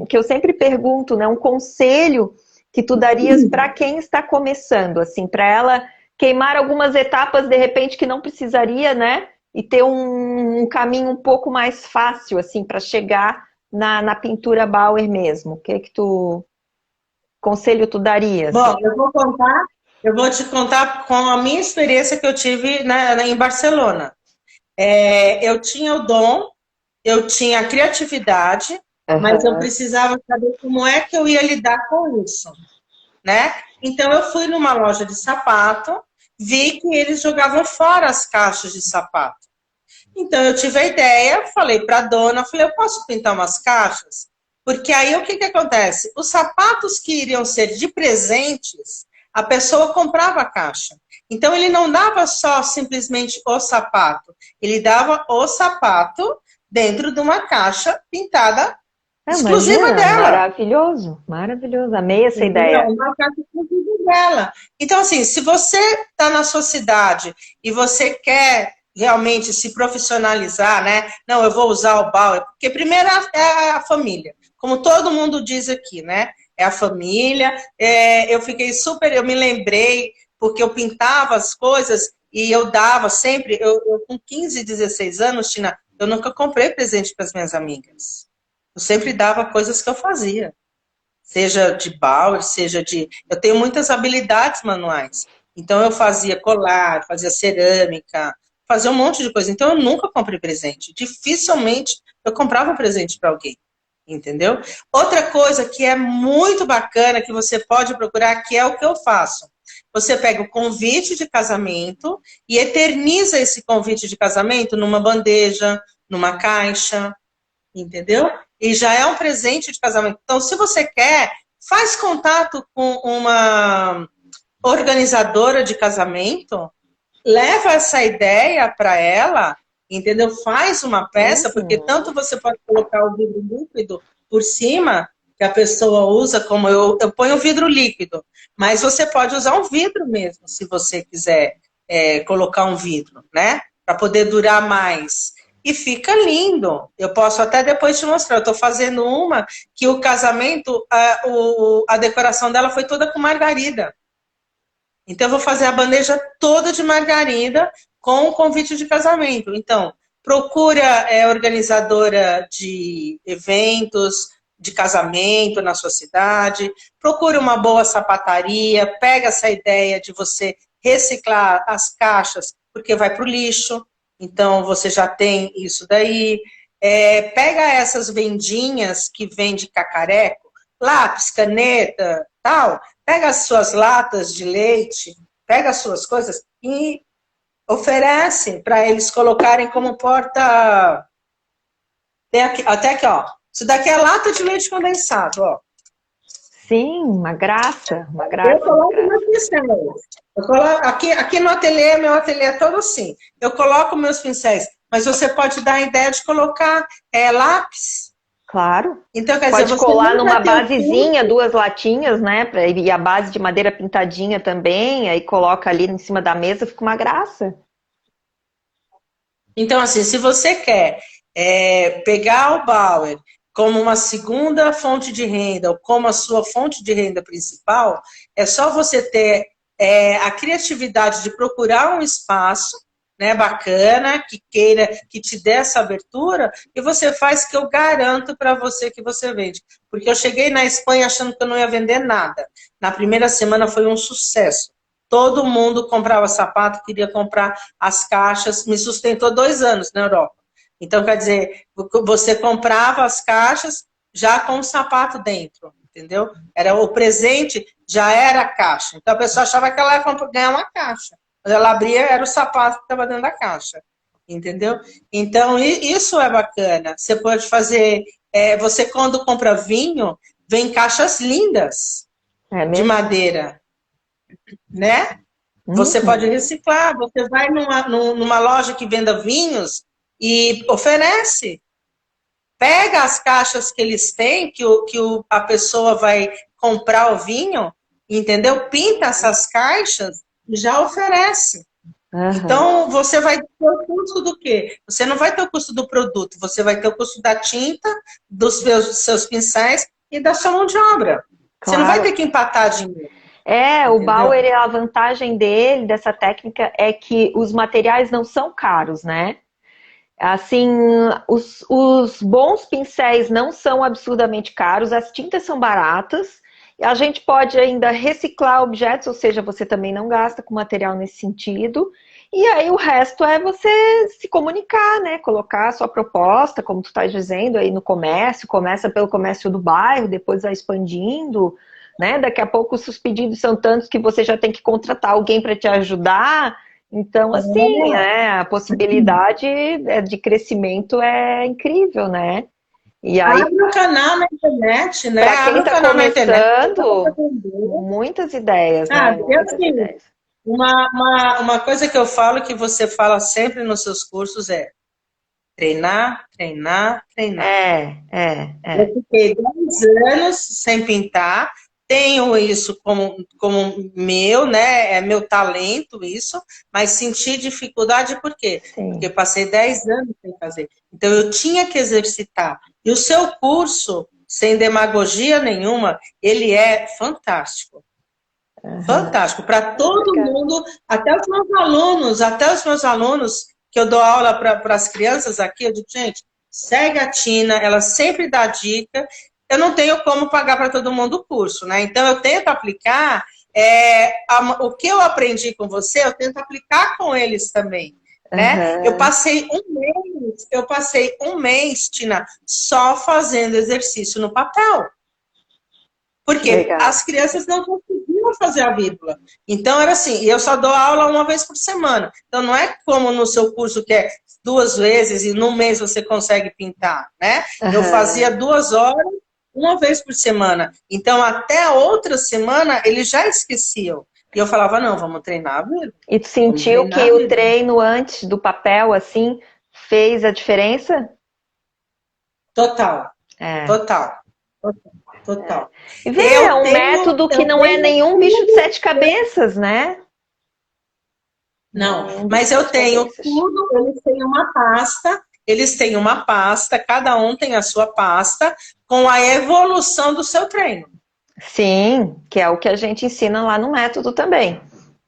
A: que eu sempre pergunto, né? Um conselho que tu darias para quem está começando, assim, para ela queimar algumas etapas de repente que não precisaria, né? E ter um caminho um pouco mais fácil, assim, para chegar na pintura Bauer mesmo. O que tu conselho tu daria, assim?
B: bom, eu vou te contar com a minha experiência que eu tive em Barcelona. Eu tinha o dom, eu tinha a criatividade, mas eu
A: Aham.
B: precisava saber como é que eu ia lidar com isso, né? Então eu fui numa loja de sapato, vi que eles jogavam fora as caixas de sapato. Então eu tive a ideia, falei para a dona, falei, eu posso pintar umas caixas? Porque aí o que que acontece? Os sapatos que iriam ser de presentes, a pessoa comprava a caixa. Então ele não dava só simplesmente o sapato, ele dava o sapato dentro de uma caixa pintada exclusiva
A: Imagina,
B: dela.
A: maravilhoso, maravilhoso. Amei essa
B: Entendeu?
A: ideia.
B: Uma casa exclusiva dela. Então, assim, se você está na sua cidade e você quer realmente se profissionalizar, né? Não, eu vou usar o Bauer, porque primeiro é a família, como todo mundo diz aqui, né? É a família. Eu fiquei super, eu me lembrei, porque eu pintava as coisas e eu dava sempre, eu com 15, 16 anos, Tina, eu nunca comprei presente para as minhas amigas. Eu sempre dava coisas que eu fazia. Seja de Bauer, seja de... Eu tenho muitas habilidades manuais. Então, eu fazia colar, fazia cerâmica, fazia um monte de coisa. Então, eu nunca comprei presente. Dificilmente eu comprava um presente para alguém. Entendeu? Outra coisa que é muito bacana, que você pode procurar, que é o que eu faço. Você pega o convite de casamento e eterniza esse convite de casamento numa bandeja, numa caixa, entendeu? E já é um presente de casamento. Então, se você quer, faz contato com uma organizadora de casamento, leva essa ideia para ela, entendeu? Faz uma peça, porque tanto você pode colocar o vidro líquido por cima, que a pessoa usa, como eu ponho o vidro líquido, mas você pode usar um vidro mesmo, se você quiser colocar um vidro, né? Para poder durar mais. E fica lindo. Eu posso até depois te mostrar. Eu estou fazendo uma que o casamento, a decoração dela foi toda com margarida. Então, eu vou fazer a bandeja toda de margarida com o convite de casamento. Então, procura organizadora de eventos, de casamento na sua cidade, procura uma boa sapataria, pega essa ideia de você reciclar as caixas, porque vai para o lixo, então você já tem isso daí. Pega essas vendinhas que vende cacareco, lápis, caneta, tal, pega as suas latas de leite, pega as suas coisas e oferece para eles colocarem como porta... Até aqui, ó. Isso daqui é lata de leite condensado, ó.
A: Sim, uma graça, uma graça.
B: Eu coloco meus pincéis. Eu coloco, aqui no ateliê, meu ateliê é todo assim. Eu coloco meus pincéis, mas você pode dar a ideia de colocar lápis.
A: Claro.
B: Então, quer
A: Pode
B: dizer, você
A: colar numa basezinha, duas latinhas, né? E a base de madeira pintadinha também, aí coloca ali em cima da mesa, fica uma graça.
B: Então, assim, se você quer pegar o Bauer como uma segunda fonte de renda, ou como a sua fonte de renda principal, é só você ter a criatividade de procurar um espaço, né, bacana, que queira, que te dê essa abertura, e você faz, que eu garanto para você que você vende. Porque eu cheguei na Espanha achando que eu não ia vender nada. Na primeira semana foi um sucesso. Todo mundo comprava sapato, queria comprar as caixas, me sustentou 2 anos na Europa. Então, quer dizer, você comprava as caixas já com o sapato dentro, entendeu? Era o presente, já era a caixa. Então, a pessoa achava que ela ia ganhar uma caixa. Quando ela abria, era o sapato que estava dentro da caixa, entendeu? Então, isso é bacana. Você pode fazer... você, quando compra vinho, vem caixas lindas de madeira, né? Você pode reciclar, você vai numa loja que venda vinhos e oferece. Pega as caixas que eles têm, a pessoa vai comprar o vinho, entendeu? Pinta essas caixas e já oferece. Então, você vai ter o custo do quê? Você não vai ter o custo do produto, você vai ter o custo da tinta, dos seus pincéis e da sua mão de obra. Claro. Você não vai ter que empatar dinheiro.
A: O Bauer, a vantagem dele, dessa técnica, é que os materiais não são caros, né? Assim, os bons pincéis não são absurdamente caros, as tintas são baratas, a gente pode ainda reciclar objetos, ou seja, você também não gasta com material nesse sentido, e aí o resto é você se comunicar, né? Colocar a sua proposta, como tu está dizendo, aí no comércio, começa pelo comércio do bairro, depois vai expandindo, né? Daqui a pouco os pedidos são tantos que você já tem que contratar alguém para te ajudar. Então, assim, a possibilidade de crescimento é incrível, né? E aí,
B: abre um canal na internet, né?
A: Para quem está começando,
B: muitas
A: ideias, né? Muitas
B: assim,
A: ideias.
B: Uma coisa que eu falo, que você fala sempre nos seus cursos, é treinar, treinar, treinar. Eu fiquei 10 anos sem pintar, tenho isso como meu, né? É meu talento isso, mas senti dificuldade por quê?
A: Sim.
B: Porque passei 10 anos sem fazer. Então eu tinha que exercitar. E o seu curso, sem demagogia nenhuma, ele é fantástico. Fantástico. Para todo mundo, até os meus alunos, que eu dou aula para as crianças aqui, eu digo, gente, segue a Tina, ela sempre dá dica. Eu não tenho como pagar para todo mundo o curso, né? Então eu tento aplicar o que eu aprendi com você, eu tento aplicar com eles também, né?
A: Aham.
B: Eu passei um mês, Tina, só fazendo exercício no papel. Porque
A: Legal.
B: as crianças não conseguiam fazer a vírgula. Então, era assim, e eu só dou aula uma vez por semana. Então, não é como no seu curso que é 2 vezes e num mês você consegue pintar, né? Eu fazia
A: Aham.
B: 2 horas, uma vez por semana. Então, até a outra semana, eles já esqueciam. E eu falava, não, vamos treinar a vírgula.
A: E tu
B: Vamos
A: sentiu
B: treinar
A: que
B: a
A: o
B: vírgula.
A: treino antes do papel, assim, fez a diferença?
B: Total,
A: É.
B: total, total.
A: E vê, é
B: Eu
A: um
B: tenho,
A: método que
B: eu
A: não é
B: tenho
A: nenhum bicho de
B: tudo.
A: sete cabeças, né? Não é
B: Não,
A: nenhum bicho
B: mas
A: de
B: eu
A: sete
B: tenho
A: cabeças.
B: tudo, eles têm uma pasta, cada um tem a sua pasta, com a evolução do seu treino.
A: Sim, que é o que a gente ensina lá no método também,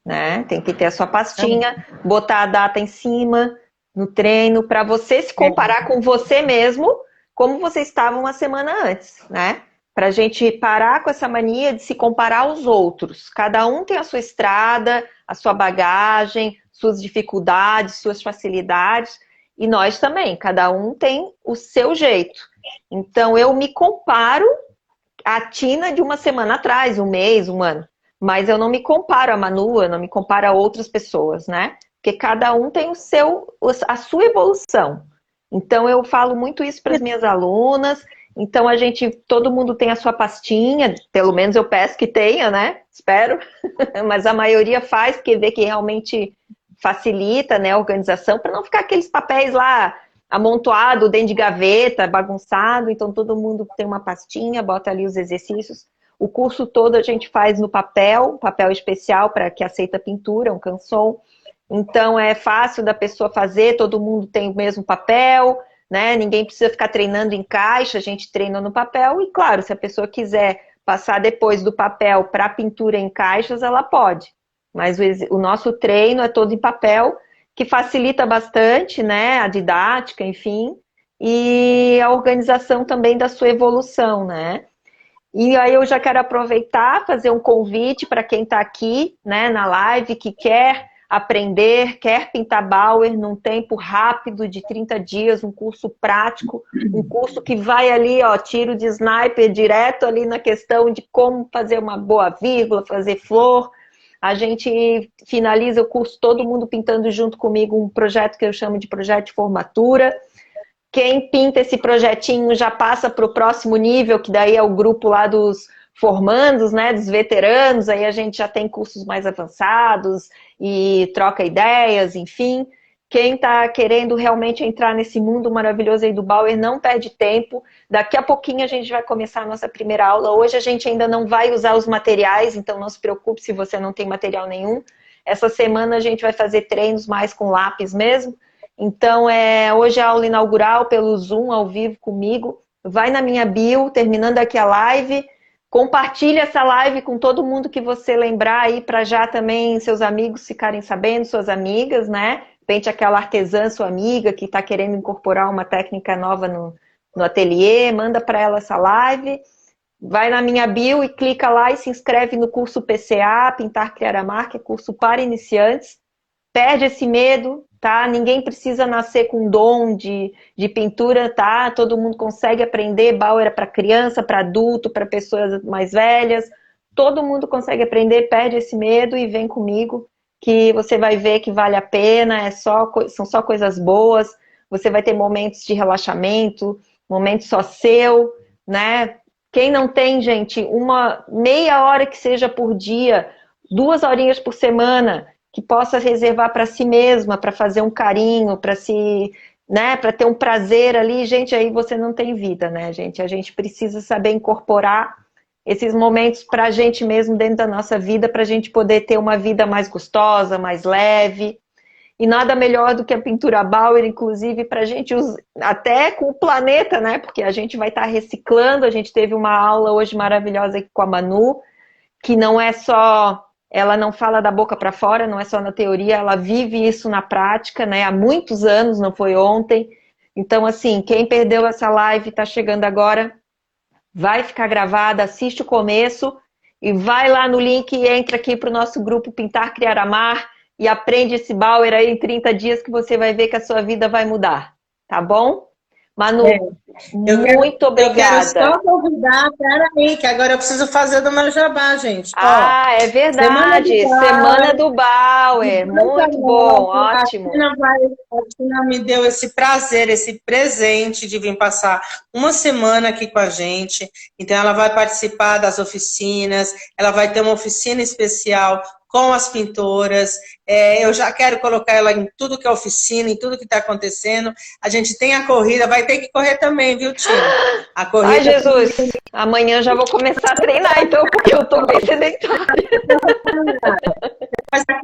A: né? Tem que ter a sua pastinha, botar a data em cima no treino para você se
B: É,
A: comparar com você mesmo, como você estava uma semana antes, né? Para a gente parar com essa mania de se comparar aos outros. Cada um tem a sua estrada, a sua bagagem, suas dificuldades, suas facilidades, e nós também, cada um tem o seu jeito. Então eu me comparo a Tina de uma semana atrás, um mês, um ano. Mas eu não me comparo a Manu, eu não me comparo a outras pessoas, né? Porque cada um tem a sua evolução. Então eu falo muito isso para as minhas alunas. Então todo mundo tem a sua pastinha, pelo menos eu peço que tenha, né? Espero. Mas a maioria faz porque vê que realmente facilita, né, a organização, para não ficar aqueles papéis lá amontoado dentro de gaveta, bagunçado, então todo mundo tem uma pastinha, bota ali os exercícios. O curso todo a gente faz no papel, papel especial para que aceita pintura, um canson. Então é fácil da pessoa fazer, todo mundo tem o mesmo papel, né? Ninguém precisa ficar treinando em caixa, a gente treina no papel e claro, se a pessoa quiser passar depois do papel para pintura em caixas, ela pode. Mas o nosso treino é todo em papel, que facilita bastante, né, a didática, enfim, e a organização também da sua evolução, né? E aí eu já quero aproveitar, fazer um convite para quem está aqui, né, na live, que quer aprender, quer pintar Bauer num tempo rápido de 30 dias, um curso prático, um curso que vai ali, ó, tiro de sniper direto ali na questão de como fazer uma boa vírgula, fazer flor. A gente finaliza o curso, todo mundo pintando junto comigo um projeto que eu chamo de projeto de formatura. Quem pinta esse projetinho já passa para o próximo nível, que daí é o grupo lá dos formandos, né, dos veteranos, aí a gente já tem cursos mais avançados e troca ideias, enfim. Quem está querendo realmente entrar nesse mundo maravilhoso aí do Bauer, não perde tempo. Daqui a pouquinho a gente vai começar a nossa primeira aula. Hoje a gente ainda não vai usar os materiais, então não se preocupe se você não tem material nenhum. Essa semana a gente vai fazer treinos mais com lápis mesmo. Então, hoje é a aula inaugural pelo Zoom, ao vivo comigo. Vai na minha bio, terminando aqui a live. Compartilha essa live com todo mundo que você lembrar aí, para já também seus amigos ficarem sabendo, suas amigas, né? De repente aquela artesã, sua amiga, que está querendo incorporar uma técnica nova no ateliê, manda para ela essa live. Vai na minha bio e clica lá e se inscreve no curso PCA, Pintar, Criar a Marca, é curso para iniciantes. Perde esse medo, tá? Ninguém precisa nascer com dom de pintura, tá? Todo mundo consegue aprender. Bauer é para criança, para adulto, para pessoas mais velhas. Todo mundo consegue aprender, perde esse medo e vem comigo, que você vai ver que vale a pena, são só coisas boas. Você vai ter momentos de relaxamento, momentos só seu, né? Quem não tem, gente, uma meia hora que seja por dia, 2 horinhas por semana, que possa reservar para si mesma, para fazer um carinho, para se, né, para ter um prazer ali, gente, aí você não tem vida, né, gente? A gente precisa saber incorporar esses momentos para a gente mesmo dentro da nossa vida, para a gente poder ter uma vida mais gostosa, mais leve. E nada melhor do que a pintura Bauer, inclusive, para a gente usar, até com o planeta, né? Porque a gente vai estar reciclando. A gente teve uma aula hoje maravilhosa aqui com a Manu, que não é só, ela não fala da boca para fora, não é só na teoria, ela vive isso na prática, né? Há muitos anos, não foi ontem. Então, assim, quem perdeu essa live, tá chegando agora, vai ficar gravada, assiste o começo e vai lá no link e entra aqui para o nosso grupo Pintar, Criar, Amar e aprende esse Bauer aí em 30 dias que você vai ver que a sua vida vai mudar, tá bom? Manu, muito
B: eu quero
A: obrigada.
B: só convidar, peraí, que agora eu preciso fazer do meu jabá, gente. Ó,
A: Ah, é
B: Semana do
A: verdade,
B: Bauer,
A: Semana do Bauer, muito bom, ótimo.
B: A Tina me deu esse prazer, esse presente de vir passar uma semana aqui com a gente. Então, ela vai participar das oficinas, ela vai ter uma oficina especial com as pintoras. Eu já quero colocar ela em tudo que é oficina, em tudo que está acontecendo. A gente tem a corrida, vai ter que correr também, viu, Tina? A
A: Ai,
B: corrida.
A: Jesus, amanhã já vou começar a treinar, então, porque eu tô bem sedentária.
B: Faz a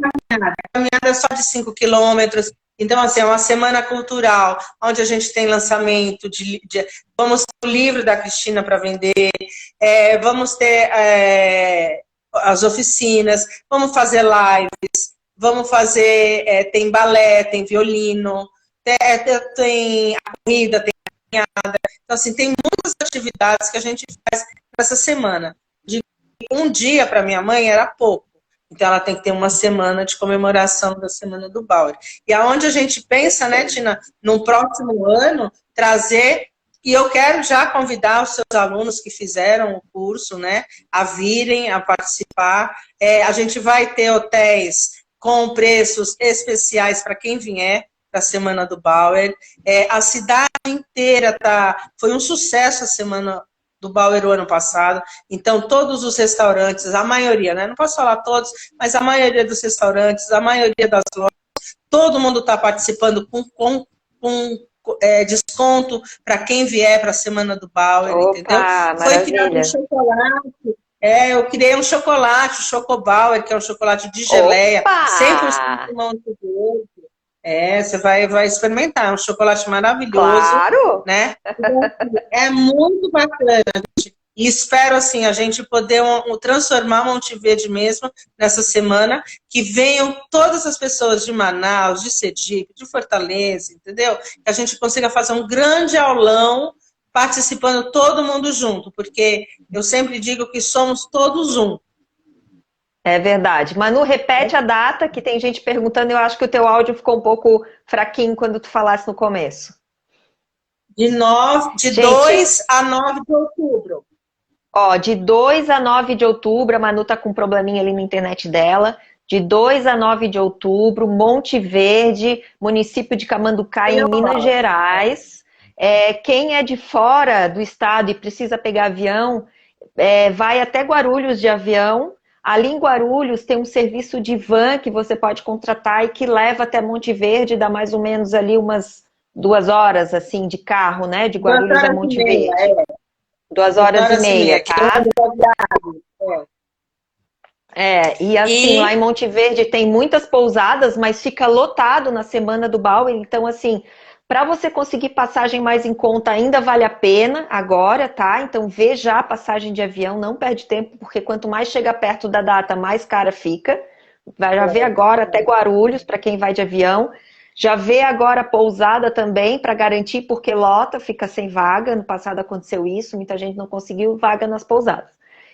B: caminhada é só de 5 quilômetros. Então, assim, é uma semana cultural, onde a gente tem lançamento vamos ter o livro da Cristina para vender, vamos ter as oficinas, vamos fazer lives, vamos fazer, tem balé, tem violino, tem a corrida, tem a caminhada. Então, assim, tem muitas atividades que a gente faz nessa semana. Um dia para minha mãe era pouco. Então, ela tem que ter uma semana de comemoração da Semana do Bauer. E aonde a gente pensa, né, Tina, no próximo ano, trazer, e eu quero já convidar os seus alunos que fizeram o curso, né, a virem, a participar. A gente vai ter hotéis com preços especiais para quem vier para a Semana do Bauer. A cidade inteira foi um sucesso a Semana do Bauer o ano passado, então todos os restaurantes, a maioria, né? Não posso falar todos, mas a maioria dos restaurantes, a maioria das lojas, todo mundo está participando com desconto para quem vier para a Semana do Bauer,
A: Opa,
B: entendeu?
A: maravilha.
B: Foi criado um chocolate, eu criei um chocolate, o Chocobauer, que é um chocolate de geleia,
A: Opa!
B: 100% Monte Verde. Você vai experimentar, é um chocolate maravilhoso,
A: Claro!
B: Né? É muito bacana, gente. E espero, assim, a gente poder transformar Monte Verde mesmo nessa semana, que venham todas as pessoas de Manaus, de Sergipe, de Fortaleza, entendeu? Que a gente consiga fazer um grande aulão participando todo mundo junto, porque eu sempre digo que somos todos um.
A: É verdade. Manu, repete a data, que tem gente perguntando, eu acho que o teu áudio ficou um pouco fraquinho quando tu falasse no começo.
B: De 2 a 9 de outubro.
A: Ó, de 2 a 9 de outubro, a Manu tá com um probleminha ali na internet dela. De 2 a 9 de outubro, Monte Verde, município de Camanducaia, em Minas Gerais. Quem é de fora do estado e precisa pegar avião, vai até Guarulhos de avião. Ali em Guarulhos tem um serviço de van que você pode contratar e que leva até Monte Verde, dá mais ou menos ali umas 2 horas, assim, de carro, né? De Guarulhos a Monte Verde. 2 horas e meia, tá? E assim, lá em Monte Verde tem muitas pousadas, mas fica lotado na Semana do Bauer, então assim, para você conseguir passagem mais em conta ainda vale a pena agora, tá? Então vê já a passagem de avião, não perde tempo, porque quanto mais chega perto da data, mais cara fica. Vai já ver agora até Guarulhos, para quem vai de avião. Já vê agora a pousada também, para garantir, porque lota, fica sem vaga. No passado aconteceu isso, muita gente não conseguiu vaga nas pousadas.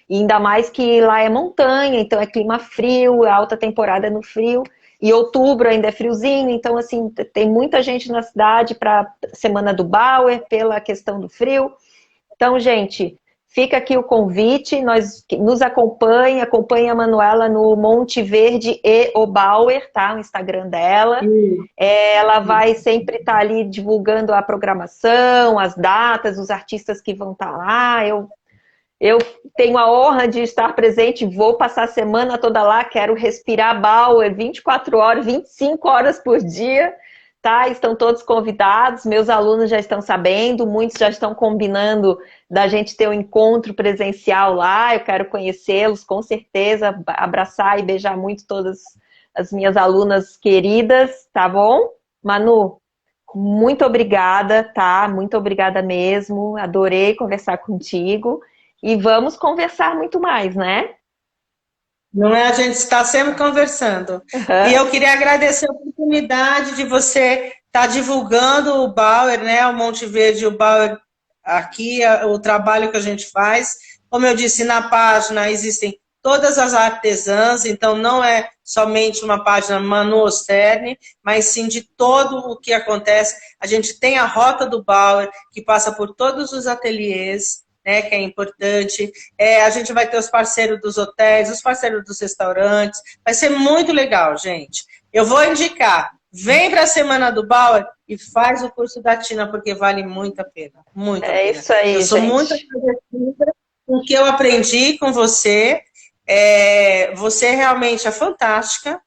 A: E ainda mais que lá é montanha, então é clima frio, a alta temporada é no frio. E outubro ainda é friozinho, então assim, tem muita gente na cidade para Semana do Bauer, pela questão do frio. Então, gente, fica aqui o convite, nos acompanhe a Manuela no Monte Verde e o Bauer, tá? O Instagram dela. Ela vai sempre estar ali divulgando a programação, as datas, os artistas que vão estar lá. Eu tenho a honra de estar presente, vou passar a semana toda lá, quero respirar Bauer 24 horas, 25 horas por dia, tá? Estão todos convidados, meus alunos já estão sabendo, muitos já estão combinando da gente ter um encontro presencial lá, eu quero conhecê-los, com certeza, abraçar e beijar muito todas as minhas alunas queridas, tá bom? Manu, muito obrigada, tá? Muito obrigada mesmo, adorei conversar contigo. E vamos conversar muito mais, né?
B: Não é? A gente está sempre conversando. E eu queria agradecer a oportunidade de você está divulgando o Bauer, né? O Monte Verde, o Bauer aqui, o trabalho que a gente faz. Como eu disse, na página existem todas as artesãs, então não é somente uma página Manu Osterne, mas sim de todo o que acontece. A gente tem a Rota do Bauer, que passa por todos os ateliês, né, que é importante. A gente vai ter os parceiros dos hotéis, os parceiros dos restaurantes. Vai ser muito legal, gente. Eu vou indicar. Vem para a Semana do Bauer e faz o curso da Tina, porque vale muito a pena. Muito a pena.
A: É isso aí,
B: eu sou
A: gente.
B: muito agradecida com o que eu aprendi com você. Você realmente é fantástica.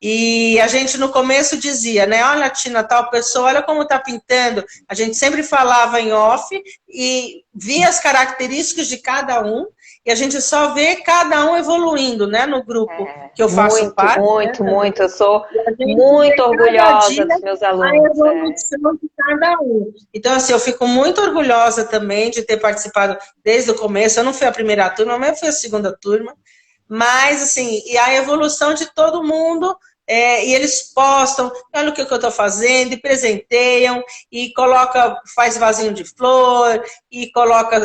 B: E a gente no começo dizia, né? Olha, Tina, tal pessoa, olha como está pintando. A gente sempre falava em off e via as características de cada um. E a gente só vê cada um evoluindo, né? No grupo que eu faço parte.
A: Muito. Eu sou muito orgulhosa dos meus alunos.
B: A evolução de cada um. Então, assim, eu fico muito orgulhosa também de ter participado desde o começo. Eu não fui a primeira turma, mas eu fui a segunda turma. Mas, assim, e a evolução de todo mundo, e eles postam, olha o que eu estou fazendo, e presenteiam, e faz vasinho de flor, e coloca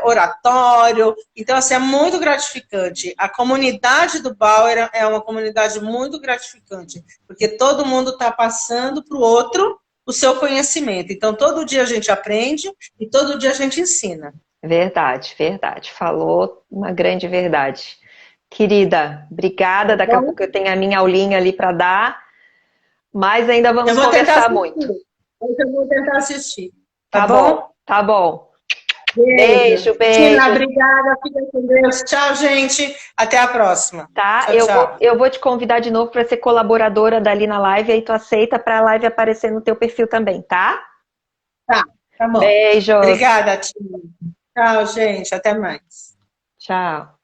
B: oratório. Então, assim, é muito gratificante. A comunidade do Bauer é uma comunidade muito gratificante, porque todo mundo está passando para o outro o seu conhecimento. Então, todo dia a gente aprende e todo dia a gente ensina.
A: Verdade. Falou uma grande verdade. Querida, obrigada. Daqui a pouco eu tenho a minha aulinha ali para dar, mas ainda vamos conversar muito.
B: Eu vou tentar assistir.
A: Tá bom? Tá bom. Beijo.
B: Tina, obrigada. Fica com Deus. Tchau, gente. Até a próxima.
A: Tá?
B: Tchau.
A: Eu vou te convidar de novo para ser colaboradora dali na live, aí tu aceita para a live aparecer no teu perfil também, tá?
B: Tá bom.
A: Beijo.
B: Obrigada, Tina. Tchau, gente. Até mais.
A: Tchau.